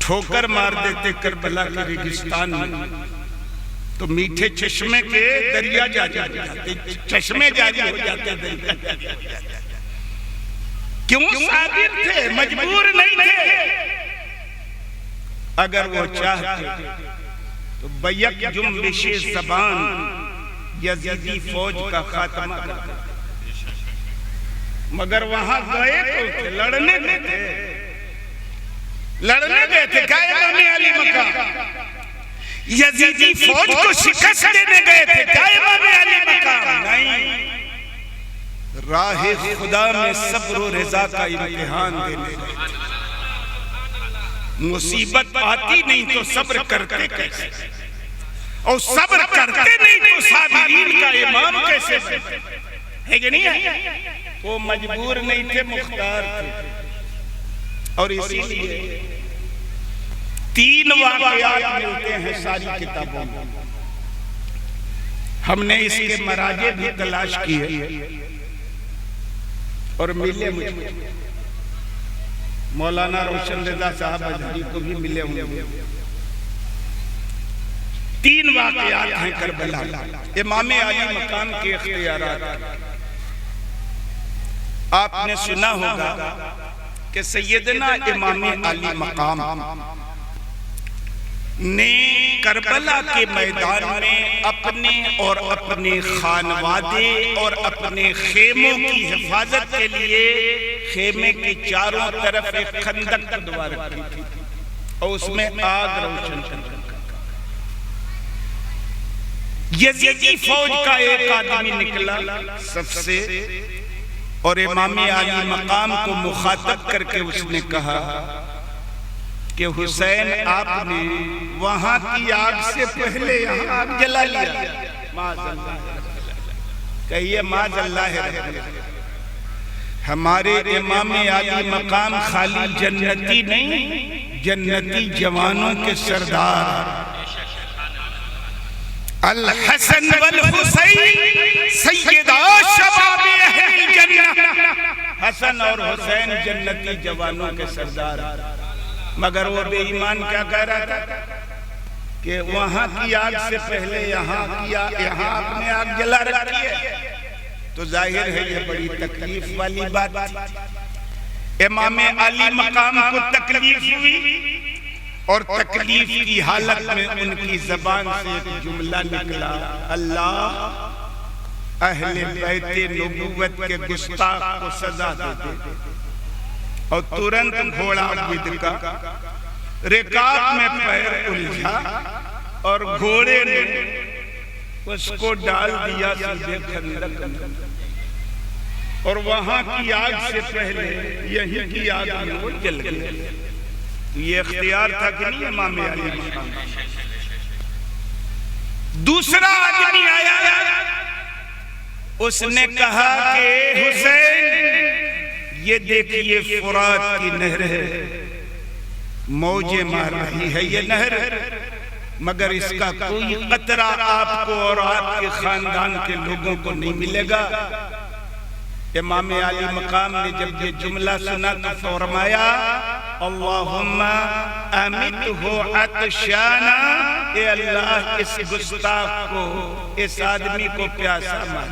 ठोकर मार देते करबला के रेगिस्तान में तो मीठे चश्मे के दरिया जाते, चश्मे जारी हो जाते दरिया। क्यों? साबिर थे, मजबूर नहीं थे। अगर वो चाहते तो बैक जुम्बिशे ज़बान यजीदी फौज का खात्मा करते, मगर वहां गए तो लड़ने गए थे। क्या इमाम अली मकाम यजीदी फौज को शिकस्त देने गए थे? क्या इमाम अली मकाम? नहीं, राह खुदा में सब्र और रिजा का इम्तिहान देने गए थे। मुसीबत आती नहीं तो सब्र करते कैसे, और सब्र करते नहीं तो साबिरीन का इमाम कैसे है कि नहीं है? वो मजबूर नहीं थे, मुख्तार थे। और इसीलिए 3 वाक़यात मिलते हैं सारी किताबों में। हमने इसके मराजे भी तलाश किए और मिले मुझे। मौलाना रोशन रज़ा साहब अजहरी को भी मिले होंगे। 3 वाक़यात हैं करबला, इमाम अली मकाम के इख्तियारात। आपने सुना होगा कि सैयदना इमाम अली मकाम ने करबला के मैदान में अपने और अपने खानवादे और अपने खेमों की हिफाजत के लिए खेमे के चारों तरफ एक खंदक खुदवा रखी थी और उसमें आग रोशन कर। यजीदी फौज का एक आदमी निकला सबसे और इमाम अली मकाम को मुखातब करके उसने कहा कि हुसैन, आपने वहां की आग से पहले यहाँ आग जला लिया। कहिए माज़अल्लाह। हमारे इमाम अली मकाम खाली जन्नती नहीं, जन्नती जवानों के सरदार अल हसन वल हुसैन सैयदा शबाब अहलिल जन्नह। हसन और हुसैन जन्नती जवानों के सरदार। मगर वो बेईमान क्या कह रहा था कि वहां की आग से पहले यहाँ आपने आग जला रखी है। तो जाहिर है ये बड़ी तकलीफ वाली बात थी। इमाम अली मकाम को तकलीफ हुई और तकलीफ की हालत में उनकी जबान से एक जुमला निकला, अल्लाह अहले बैते नबुव्वत के गुस्ताख को सजा दे दे। और तुरंत घोड़ा विद का रिकाब में पैर उलझा और घोड़े ने उसको डाल दिया सीधे खंदक में। और वहां की आग से पहले यही की आग में वो जल गए। ये इख्तियार था कि नहीं इमाम अली मकाम। दूसरा आदमी आया उसने कहा कि हुसैन ये देखिए फुरात की नहर है, मौजें मार रही है ये नहर, मगर इसका कोई कतरा आपको और आपके खानदान के लोगों को नहीं मिलेगा। इमाम आली मकाम ने जब ये जुमला सुना तो फरमाया अल्लाहुम्मा अमितहु अतशाना, ए अल्लाह इस गुस्ताख को, इस आदमी को प्यासा मान,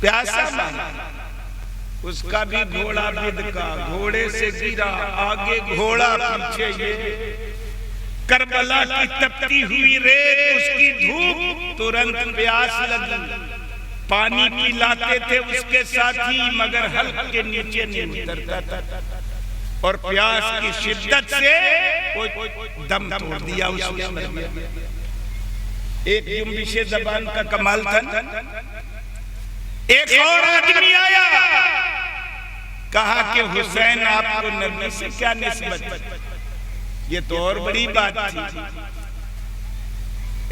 प्यासा मान। उसका भी घोड़ा बिदका, घोड़े से गिरा, आगे घोड़ा पीछे ये करबला की तपती हुई रेत, उसकी धूप, तुरंत प्यास लगी। पानी पिलाते थे उसके साथी, मगर हल्क के नीचे नहीं उतरता था और प्यास की शिद्दत से वो दम तोड़ दिया उसने। एक जुम्बिशे ज़बान का कमाल था। एक और आदमी आया, कहा कि हुसैन आपको नबी से क्या निस्बत? ये तो और बड़ी बात थी।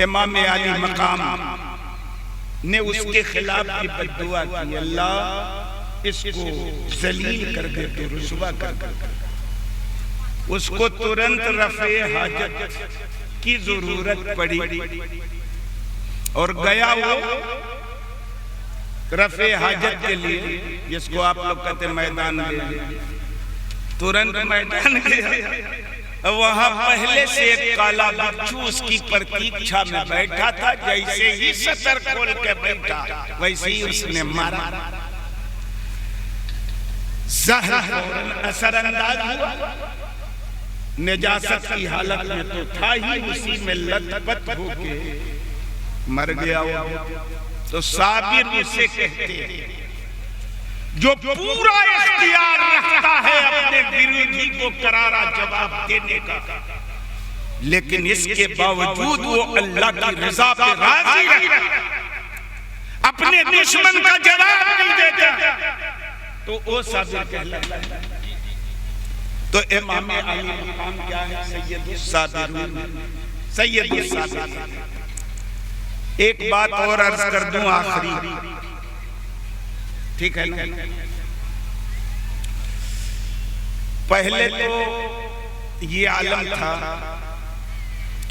इमाम आली मकाम ने उसके खिलाफ भी बद्दुआ की, अल्लाह इसको जलील कर दे, तो रुसवा कर दे। उसको तुरंत रफ़े हाजत की जरूरत पड़ी और गया वो रफ़े हाजत के लिए, जिसको आप लोग कहते मैदान में, तुरंत मैदान गया। वहां पहले से एक काला बिच्छू उसकी प्रतीक्षा में बैठा था। जैसे ही सतर खोल के बैठा वैसे ही उसने मारा। जहर असरअंदाज हुआ। निजासत की हालत में तो था ही, उसी में लथपथ होके मर गया। तो साबिर उसे कहते हैं जो पूरा इख्तियार रखता है अपने विरोधी को करारा जवाब देने का, लेकिन इसके बावजूद वो अल्लाह की रज़ा पे राजी रहता है, अपने दुश्मन का जवाब नहीं देता, तो वो साबिर कहलाता है। तो इमाम आली मकाम क्या है? सैयदुस साबिरीन, सैयदुस साबिरीन। एक बात और अर्ज कर दूं आखिरी, ठीक है ना? पहले तो ये आलम था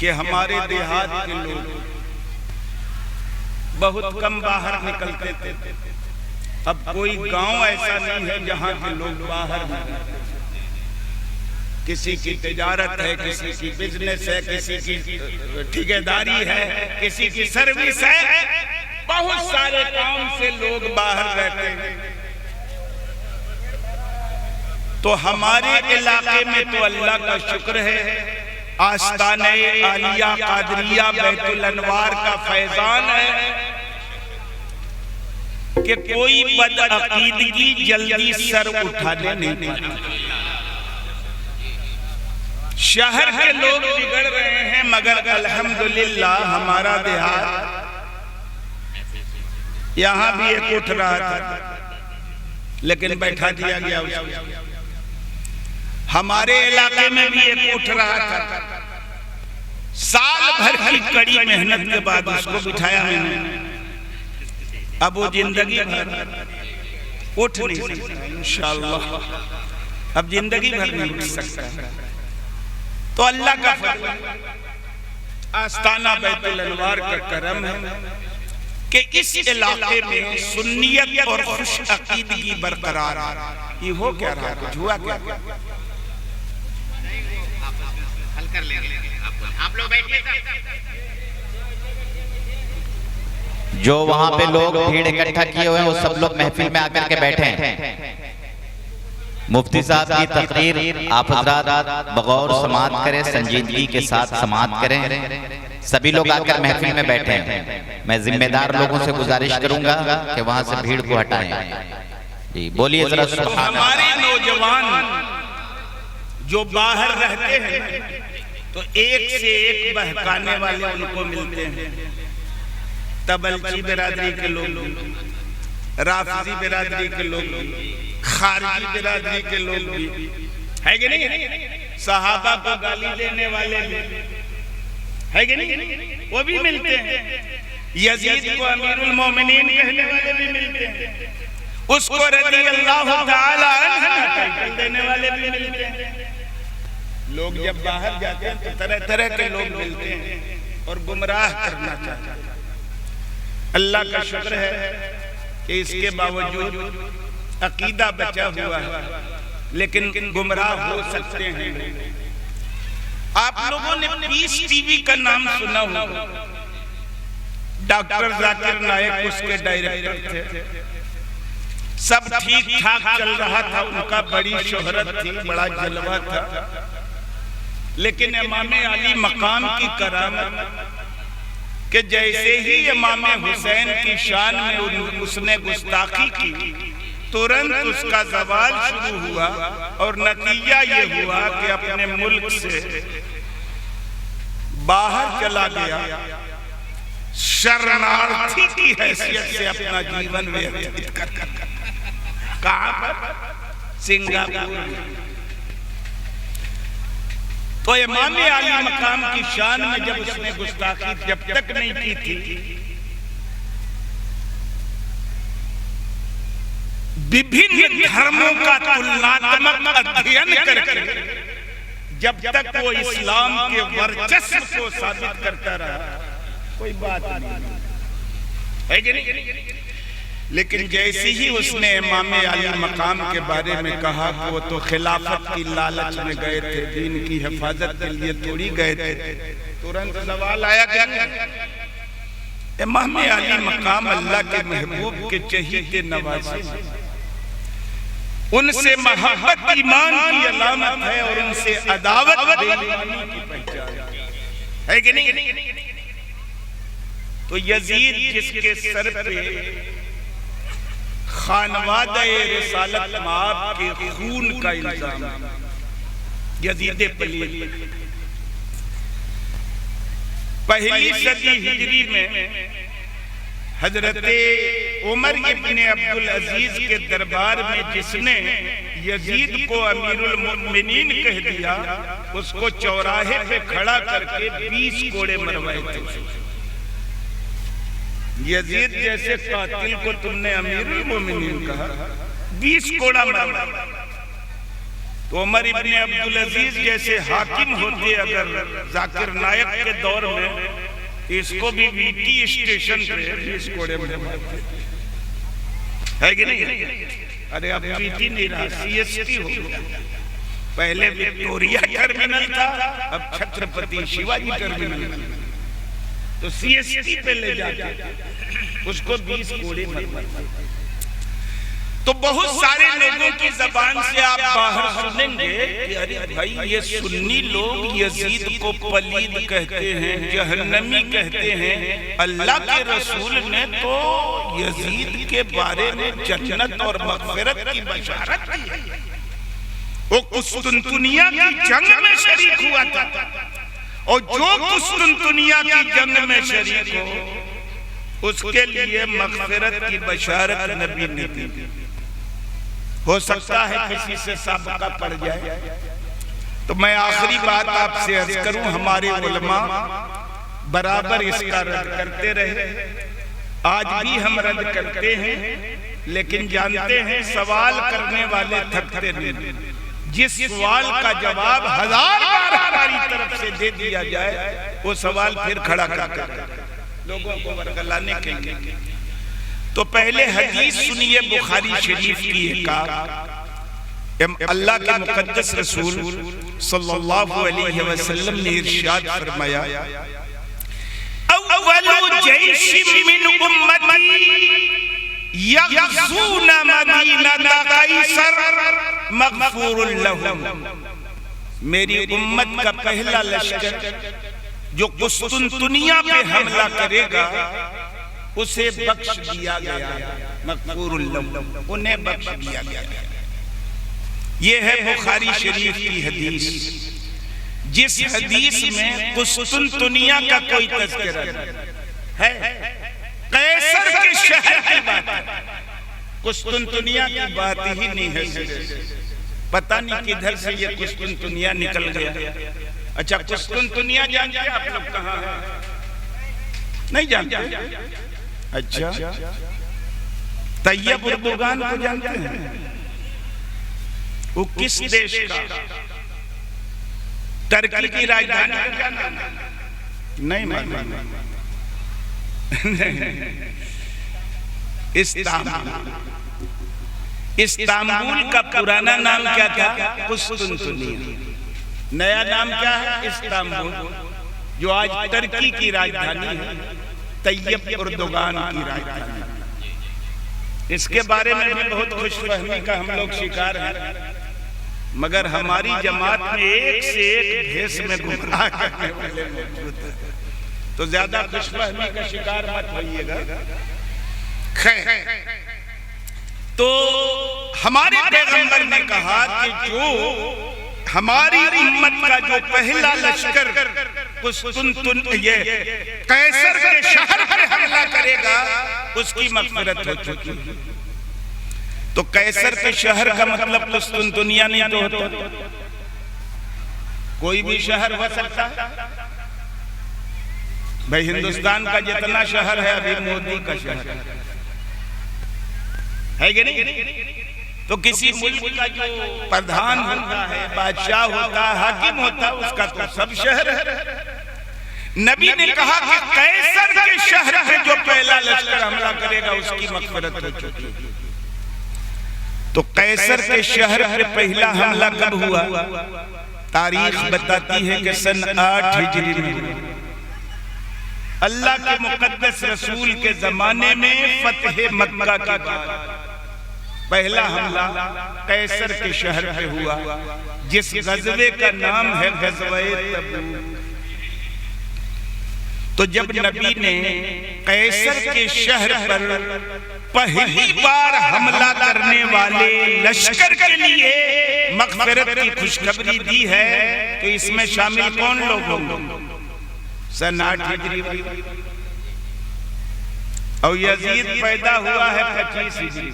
कि हमारे देहात के लोग बहुत कम बाहर निकलते थे। अब कोई गांव ऐसा नहीं है जहां के लोग बाहर निकलते। किसी की तिजारत है, किसी की बिजनेस है, किसी की ठेकेदारी है, किसी की सर्विस है, बहुत सारे काम से लोग बाहर रहते हैं। तो हमारे इलाके में तो अल्लाह का शुक्र है, आस्ताने आलिया कादरिया बैतुल अनवार का फैजान है कि कोई बदअकीदगी जल्दी सर उठाने नहीं पाती। शहर के लोग बिगड़ रहे हैं, मगर अल्हम्दुलिल्लाह हमारा देहात, यहाँ भी एक उठ रहा था लेकिन बैठा दिया गया उसको। हमारे इलाके में भी एक उठ रहा था, साल भर की कड़ी मेहनत के बाद उसको बिठाया मैंने। अब वो जिंदगी भर उठ नहीं सकता इंशाअल्लाह, अब जिंदगी भर नहीं उठ सकता। तो अल्लाह का फजल, आस्ताना बैतुल अनवार का करम है कि इस इलाके में सुन्नियत और खुश अकीदगी बरकरार। ये हो क्या रहा है? हुआ क्या? हल कर लेंगे, आप लोग बैठिए। जो वहां पे लोग भीड़ इकट्ठा किए हुए हैं वो सब लोग महफिल में आकर के बैठे हैं। मुफ्ती साहब की तकरीर आप हज़रात बगौर समाअत करें, संजीदगी के साथ समाअत करें। सभी लोग आकर महफिल में बैठे हैं। मैं जिम्मेदार लोगों से गुजारिश करूंगा कि वहां से भीड़ को हटाएं। जी बोलिए जरा सुभान। हमारे नौजवान जो बाहर रहते हैं तो एक से एक बहकाने वाले उनको मिलते हैं। तबलची बिरादरी के लोग, राफिजी बिरादरी के लोग, खारजी बिरादरी के लोग भी है कि नहीं? सहाबा को गाली देने वाले भी है कि नहीं? वो भी मिलते हैं। यजीद को अमीरुल मोमिनीन कहने वाले भी मिलते हैं, उसको रज़ी अल्लाह ताला अन्हु टाइटल देने वाले भी मिलते हैं। लोग जब बाहर जाते हैं तो तरह तरह के लोग मिलते हैं और गुमराह करना चाहते हैं। अल्लाह का शुक्र है कि इसके बावजूद अकीदा बचा हुआ है, लेकिन गुमराह हो सकते हैं। आप लोगों ने पीस टीवी का नाम सुना होगा, डॉक्टर जाकिर नायक उसके डायरेक्टर थे। सब ठीक ठाक चल रहा था, उनका बड़ी शोहरत थी, बड़ा जलवा था, लेकिन इमाम अली मकाम की करामत कि जैसे ही इमाम हुसैन की शान में उसने गुस्ताखी की, तुरंत उसका जवाल शुरू हुआ और नतीजा ये हुआ कि अपने मुल्क से बाहर चला गया, शरणार्थी की हैसियत से अपना जीवन व्यतीत कर। कहां पर? सिंगापुर। तो इमाम अली मकाम की शान में जब उसने गुस्ताखी जब तक नहीं की थी, विभिन्न धर्मों का तुलनात्मक अध्ययन करके जब तक वो इस्लाम के वर्चस्व को साबित करता रहा, कोई बात नहीं है कि नहीं। लेकिन जैसे ही उसने इमाम अली मकाम के बारे में कहा कि वो तो खिलाफत की लालच में गए थे, दीन की हिफाजत के लिए थोड़ी गए थे, तुरंत सवाल आया क्या? इमाम अली मकाम अल्लाह के महबूब के चहीते नवासे, उनसे मोहब्बत ईमान की अलामत है और उनसे अदावत बेईमानी की पहचान है कि नहीं। तो यजीद जिसके सर पे खानवादे रिसालत माब के खून का इल्जाम, यजीद पलीद, पहली सदी हिजरी में हजरत उमर इब्ने अब्दुल अजीज के दरबार में जिसने यजीद को अमीरुल मोमिनीन कह दिया, उसको चौराहे पे खड़ा करके 20 कोड़े मरवाए थे। यजीद जैसे कातिल को तुमने अमीरुल मोमिनीन कहा, 20 कोड़ा मरवाया। तो उमर इब्ने अब्दुल अजीज जैसे हाकिम होते अगर जाकिर नायक के दौर में, इसको भी वीटी स्टेशन पे 20 कोड़े मरवाते है कि नहीं। अरे अब वीटी नहीं रहा, सीएसटी हो गया। पहले विक्टोरिया टर्मिनल था, अब छत्रपति शिवाजी टर्मिनल, तो सीएसटी पे ले जाते उसको 20 कोड़े मरवाते। तो बहुत सारे लोगों की जबान से आप बाहर सुनेंगे कि अरे भाई ये सुन्नी लोग यजीद को पलीद कहते हैं, जहन्नमी कहते हैं। अल्लाह के रसूल ने तो यजीद के बारे में जन्नत और मग़फ़िरत की बशारत की है। वो कुस्तुनतुनिया की जंग में शरीक हुआ था, और जो कुस्तुनतुनिया की जंग में शरीक हो उसके लिए मग़फ़िरत की बशारत नबी ने दी। हो सकता है किसी से साबका पड़ जाए। तो मैं आखिरी बात आपसे अर्ज करूं, हमारे उलमा बराबर इसका रद्द करते रहे, आज भी हम रद्द करते हैं, लेकिन जानते हैं सवाल करने वाले थकते नहीं। जिस सवाल का जवाब 1000 बार हमारी तरफ से दे दिया जाए, वो सवाल फिर खड़ा कर लोगों को वर्गलाने के लिए। तो पहले हदीस सुनिए बुखारी शरीफ की एक, अल्लाह के मुकद्दस रसूल सल्लल्लाहु अलैहि वसल्लम ने इरशाद फरमाया, अव्वलु जैशिम मिन उम्मती यग़ज़ूना मदीनता कैसर मग़फ़ूरुन लहुम। मेरी उम्मत का पहला लश्कर जो कुस्तुनतुनिया पे हमला करेगा उसे बख्श दिया गया, मग़फ़ूरुन लहुम, उन्हें बख्श दिया गया। ये है बुखारी शरीफ की हदीस, जिस हदीस में कुस्तुनतुनिया का कोई तज़किरा है, कैसर के शहर की बात है, कुस्तुनतुनिया की बात ही नहीं है। पता नहीं किधर से ये कुस्तुनतुनिया निकल गया। अच्छा, कुस्तुनतुनिया जानते हैं आप लोग कहाँ है? नहीं जानते? अच्छा, तैयब उर्दुगान को जानते हैं? वो किस देश का? टर्की की राजधानी का नाम नहीं मालूम। इस्तांबुल का पुराना नाम क्या था? कुस्तुनतुनिया। नया नाम क्या है? इस्तांबुल, जो आज टर्की की राजधानी है, तैयब उर्दुगान की राजधानी। इसके बारे में भी बहुत खुशफहमी का हम लोग शिकार हैं, मगर हमारी जमात में एक से एक भेष में गुमराह करने वाले मौजूद हैं, तो ज्यादा खुशफहमी का शिकार मत होइएगा। तो हमारे पैगंबर ने कहा कि जो हमारी उम्मत का जो पहला लश्कर ये कैसर के शहर पर हमला करेगा, उसकी मग़फ़िरत हो चुकी है। तो कैसर के शहर का मतलब कुस्तुनतुनिया नहीं तो होता, कोई भी शहर हो सकता है भाई। हिंदुस्तान का जितना शहर है अभी मोदी का शहर है कि नहीं? तो किसी मुल्क का जो प्रधान होता है, बादशाह होता है, हाकिम होता है, उसका तो सब शहर है। नबी ने कहा कि कैसर के शहर पे जो पहला लश्कर हमला करेगा, उसकी मग़फ़िरत हो चुकी है। तो कैसर के शहर पे पहला हमला कब हुआ? तारीख बताती है कि सन 8 हिजरी में अल्लाह के मुक़द्दस रसूल के जमाने में फतह मक्का के बाद पहला हमला कैसर के शहर पे हुआ, जिस गज़वे का नाम है गज़वे तबूक। तो जब नबी ने कैसर के शहर पर पहली बार हमला करने वाले लश्कर के लिए मग़फ़िरत की खुशखबरी दी है, तो इसमें शामिल कौन लोग होंगे? सन 8 हिजरी और यजीद पैदा हुआ है 25 हिजरी।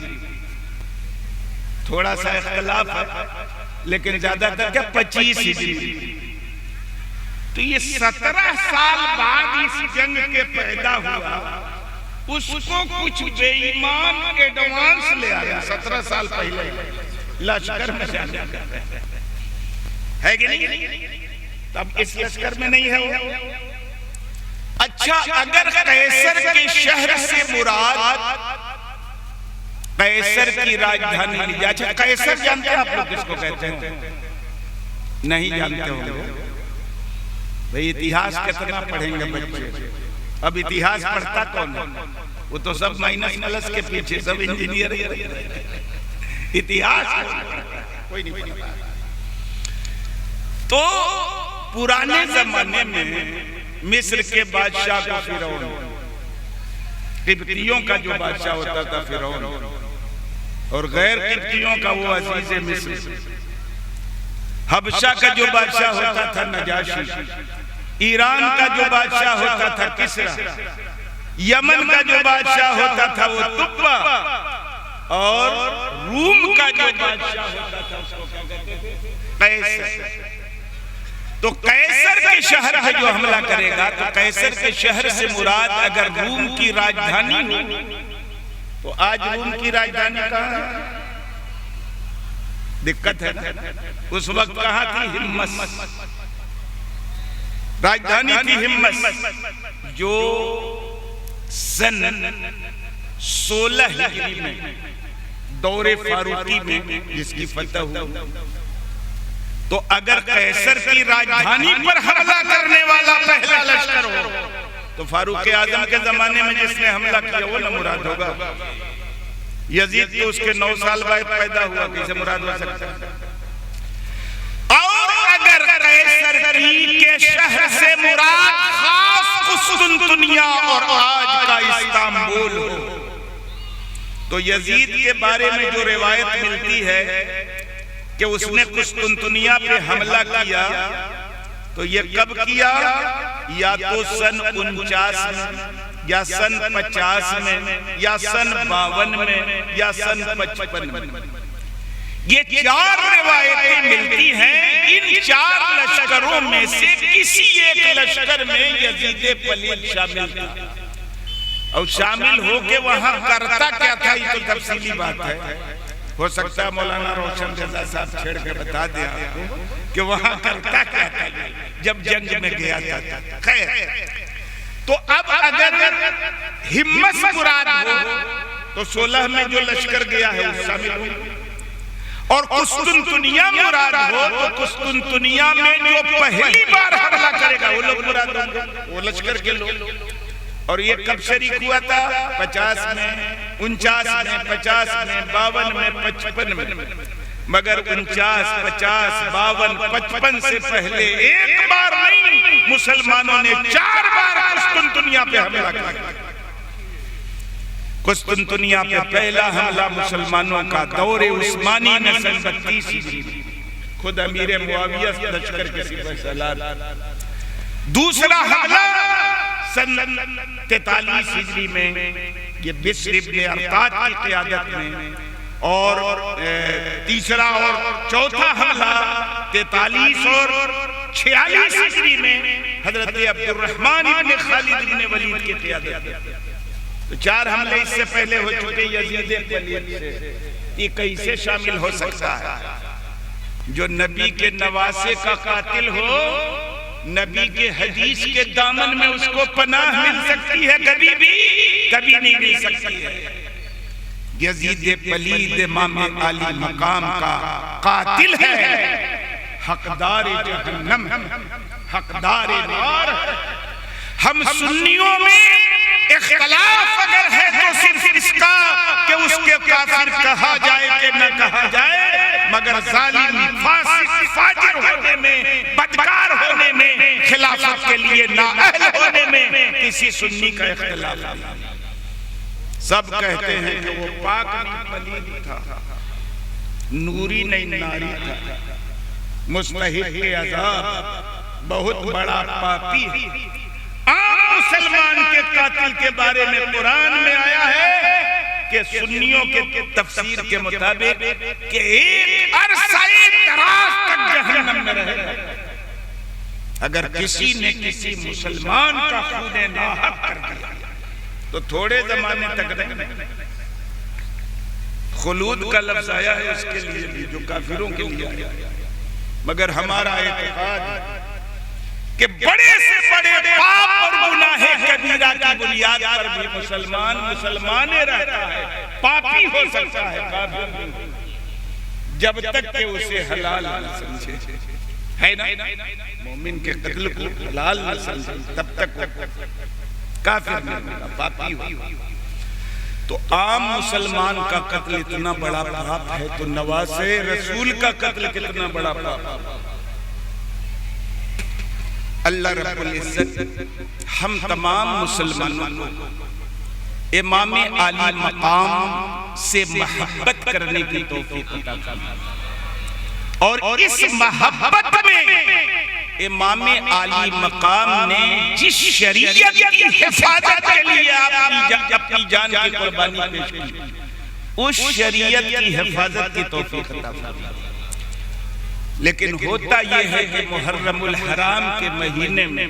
थोड़ा सा इख्तिलाफ है, लेकिन ज्यादातर क्या 25 हिजरी। तो ये 17 साल बाद इस जंग के पैदा हुआ, उसको कुछ बेईमान एडवांस ले आया 17 साल पहले लश्कर में जाने है कि नहीं? तब इस लश्कर में नहीं है वो। अच्छा, अगर कैसर के शहर से मुराद कैसर की राजधानी ली जाए। अच्छा, कैसर जानते हैं आप लोग किसको कहते हैं? नहीं जानते होंगे भाई। इतिहास कितना पढ़ेंगे बच्चे? अब इतिहास पढ़ता कौन है? वो तो सब माइनस प्लस के पीछे, सब इंजीनियर। इतिहास कोई नहीं पढ़ता। तो पुराने जमाने में मिस्र के बादशाह को फिरौन, किब्तियों का जो बादशाह होता था फिरौन, और गैर किब्तियों का वो अजीज मिस्र। हबशा का जो बादशाह होता था नजाशी, ईरान का जो बादशाह होता था किसरा, यमन का जो बादशाह होता था वो तुब्बा, और रूम का जो बादशाह होता था उसको क्या कहते थे? कैसर। तो कैसर के शहर पे जो हमला करेगा, तो कैसर के शहर से मुराद अगर रूम की राजधानी हो, तो आज रूम की राजधानी कहाँ है? दिक्कत है ना। उस वक्त कहाँ थी? हिम्मस राजधानी थी, हिम्मस, जो सन 16 हिजरी में दौरे फारूकी में जिसकी फतह हुई। तो अगर कैसर की राजधानी पर हमला करने वाला पहला लश्कर हो, तो फारूक आजम के जमाने में जिसने हमला किया वो न मुराद होगा। यजीद तो उसके 9 साल बाद पैदा हुआ, कैसे मुराद हो सकता है? और अगर कैसर के शहर से मुराद खास कुस्तुनतुनिया और आज का इस्तांबुल हो, तो यजीद के बारे में जो रिवायत मिलती है कि उसने कुस्तुनतुनिया पे हमला किया, तो ये कब किया? या तो सन 49 में, या सन 50 में, या सन 52 में, या सन 55 में। ये 4 रिवायतें मिलती हैं। इन 4 लश्करों में से किसी एक लश्कर में यजीद पलीद शामिल था। और शामिल हो के वहां करता क्या था, ये तो तफसीली बात है। हो सकता है मौलाना रोशन रजा साहब छेड़ के बता दे आपको कि वहां करता क्या था जब जंग में गया था। खैर, तो अब अगर हिम्मत मुराद हो तो 16 में जो लश्कर गया है वो शामिल हो, और कुस्तुनतुनिया मुराद हो तो कुस्तुनतुनिया में जो पहली बार हमला करेगा वो लोग मुराद होंगे, वो लश्कर के लोग। और ये कब शरीक हुआ था? 50 में, 49 में, 50 में, 52 में, 55 में। मगर 49, 50, 52, 55 से पहले एक बार नहीं, मुसलमानों ने 4 बार कुस्तुनतुनिया पे हमला किया। कुस्तुनतुनिया पे पहला हमला मुसलमानों का दौरे उस्मानी में सन 32 ईस्वी में, खुद अमीर मुआविया लश्कर के सिपहसालार। दूसरा हमला सन 43 हिजरी में, ये बिश्र इब्न अरताद की क़ियादत में। और तीसरा और चौथा हमला 43 और 46 हिजरी में हजरत अब्दुर्रहमान इब्न खालिद इब्न वलीद की क़ियादत में। तो 4 हमले इससे पहले हो चुके यजीद वलीद से। ये कैसे शामिल हो सकता है? जो नबी के नवासे का कातिल हो, नबी के हदीस के दामन में उसको पनाह मिल सकती है, कभी भी कभी नहीं मिल सकती है। यजीद पलीद इमाम आली मकाम का कातिल है, हकदार जहन्नम, हकदार नार। हम सुन्नियों में इख्तिलाफ अगर है तो सिर्फ इसका कि उसके काफिर कहा जाए कि न कहा जाए, मगर जालिम, फासिक, फाजिर होने में, बदकार होने में, खिलाफत के लिए नाअहल होने में किसी सुन्नी का इख्तिलाफ नहीं। सब कहते हैं कि वो पाक नहीं पलीद था, नूरी नहीं नारी था, मुस्तहिक के अज़ाब, बहुत बड़ा पापी है। आम मुसलमान के कातिल के बारे में कुरान में आया है कि सुन्नियों के तफसीर के मुताबिक कि एक अरसाए दराज तक जहन्नम में रहेगा अगर किसी ने किसी मुसलमान का खून नाहक कर दिया। तो थोड़े जमाने तक नहीं, खुलूद का लफ्ज आया है उसके लिए भी, जो काफिरों के लिए आया। मगर हमारा एतकाद कि बड़े से बड़े पाप और गुनाहे कबीरा की बुनियाद पर भी मुसलमान मुसलमाने रहता है, पापी हो सकता है, काफिर नहीं, जब तक कि उसे हलाल न समझे, है ना? मोमिन के कत्ल को हलाल न समझे तब तक काफिर नहीं, पापी हो। तो आम मुसलमान का कत्ल इतना बड़ा पाप है, तो नवासे रसूल का कत्ल कितना बड़ा पाप। अल्लाह रब्बुल इज्जत हम तमाम मुसलमानों को इमाम आली मकाम से मोहब्बत करने की तौफीक अता फरमाए। और इस मोहब्बत में इमाम आली मकाम ने जिस शरीयत की हिफाजत के लिए अपनी जान की कुर्बानी पेश की, उस शरीयत की हिफाजत की तौफीक अता फरमाए। लेकिन होता यह है कि मुहर्रमुल हराम के महीने में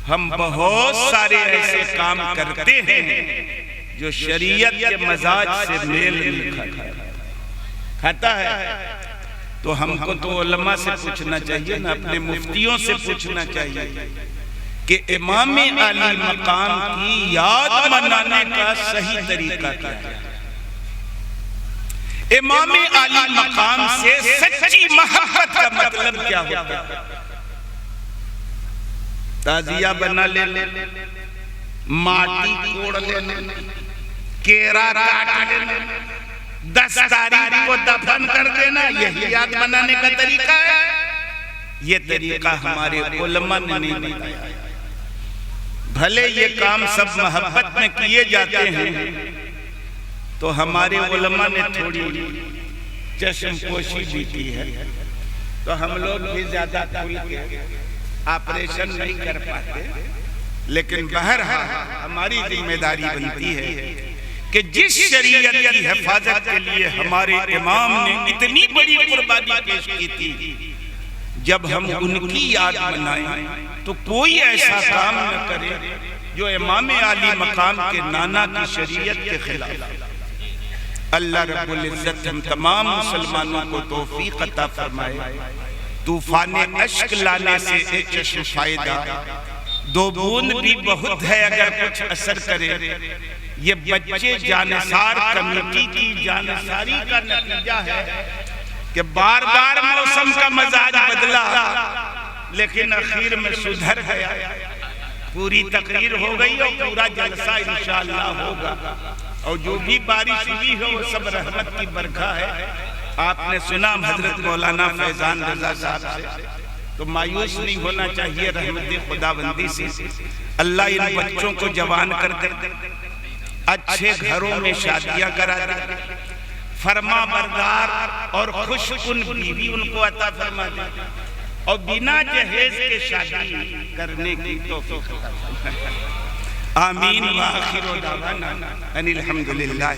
हम बहुत सारे ऐसे काम करते हैं जो शरीयत के मजाज से मेल नहीं खाता है। तो हमको तो उलमा से पूछना चाहिए ना, अपने मुफ्तियों से पूछना चाहिए कि इमाम आली मकाम की याद मनाने का सही तरीका क्या है। इमाम आली मकाम से सच्ची मोहब्बत का मतलब क्या होता है? ताजिया बना लेना, माटी कोड़ लेना, केरा काट लेना, 10 तारीख को दफन कर देना, यही याद मनाने का तरीका है। ये तरीका हमारे उलमा ने नहीं बताया। भले ये काम सब मोहब्बत में किए जाते हैं, तो हमारे उलमा ने थोड़ी चश्मपोशी भी की है, तो हम लोग भी ज्यादा खुल के ऑपरेशन नहीं कर पाते। लेकिन बहरहाल हमारी जिम्मेदारी बनती है कि जिस शरीयत की हिफाजत के लिए हमारे इमाम ने इतनी बड़ी कुर्बानी पेश की थी, जब हम उनकी याद मनाएं तो कोई ऐसा काम न करे जो इमाम आली मकाम के नाना की शरीयत के खिलाफ। अल्लाह रब्बुल इज्जत हम तमाम मुसलमानों को तौफीक अता फरमाए। तूफान अश्क लाने से एक चश्म फायदा, दो बूंद भी बहुत है अगर कुछ असर करे। ये बच्चे जानसार कमेटी की जानसारी का नतीजा है कि बार बार मौसम का मजाज बदला, लेकिन आखिर में सुधर गया। पूरी तकरीर हो गई और पूरा जलसा इंशाअल्लाह होगा। और जो भी बारिश हुई है वो सब रहमत की बरखा है। आपने सुना हजरत मौलाना फैजान रजा साहब से, तो मायूस नहीं होना चाहिए रहमत खुदाबंदी से। अल्लाह इन बच्चों को जवान कर अच्छे घरों में शादियां करा दे, फरमा बरदार और खुशकुन बीवी उनको अता फरमा दे, और बिना जहेज के शादी करने की तौफीक अता फरमाए। आमीन व आखिर दावाना अनिल हम्दुलिल्लाह।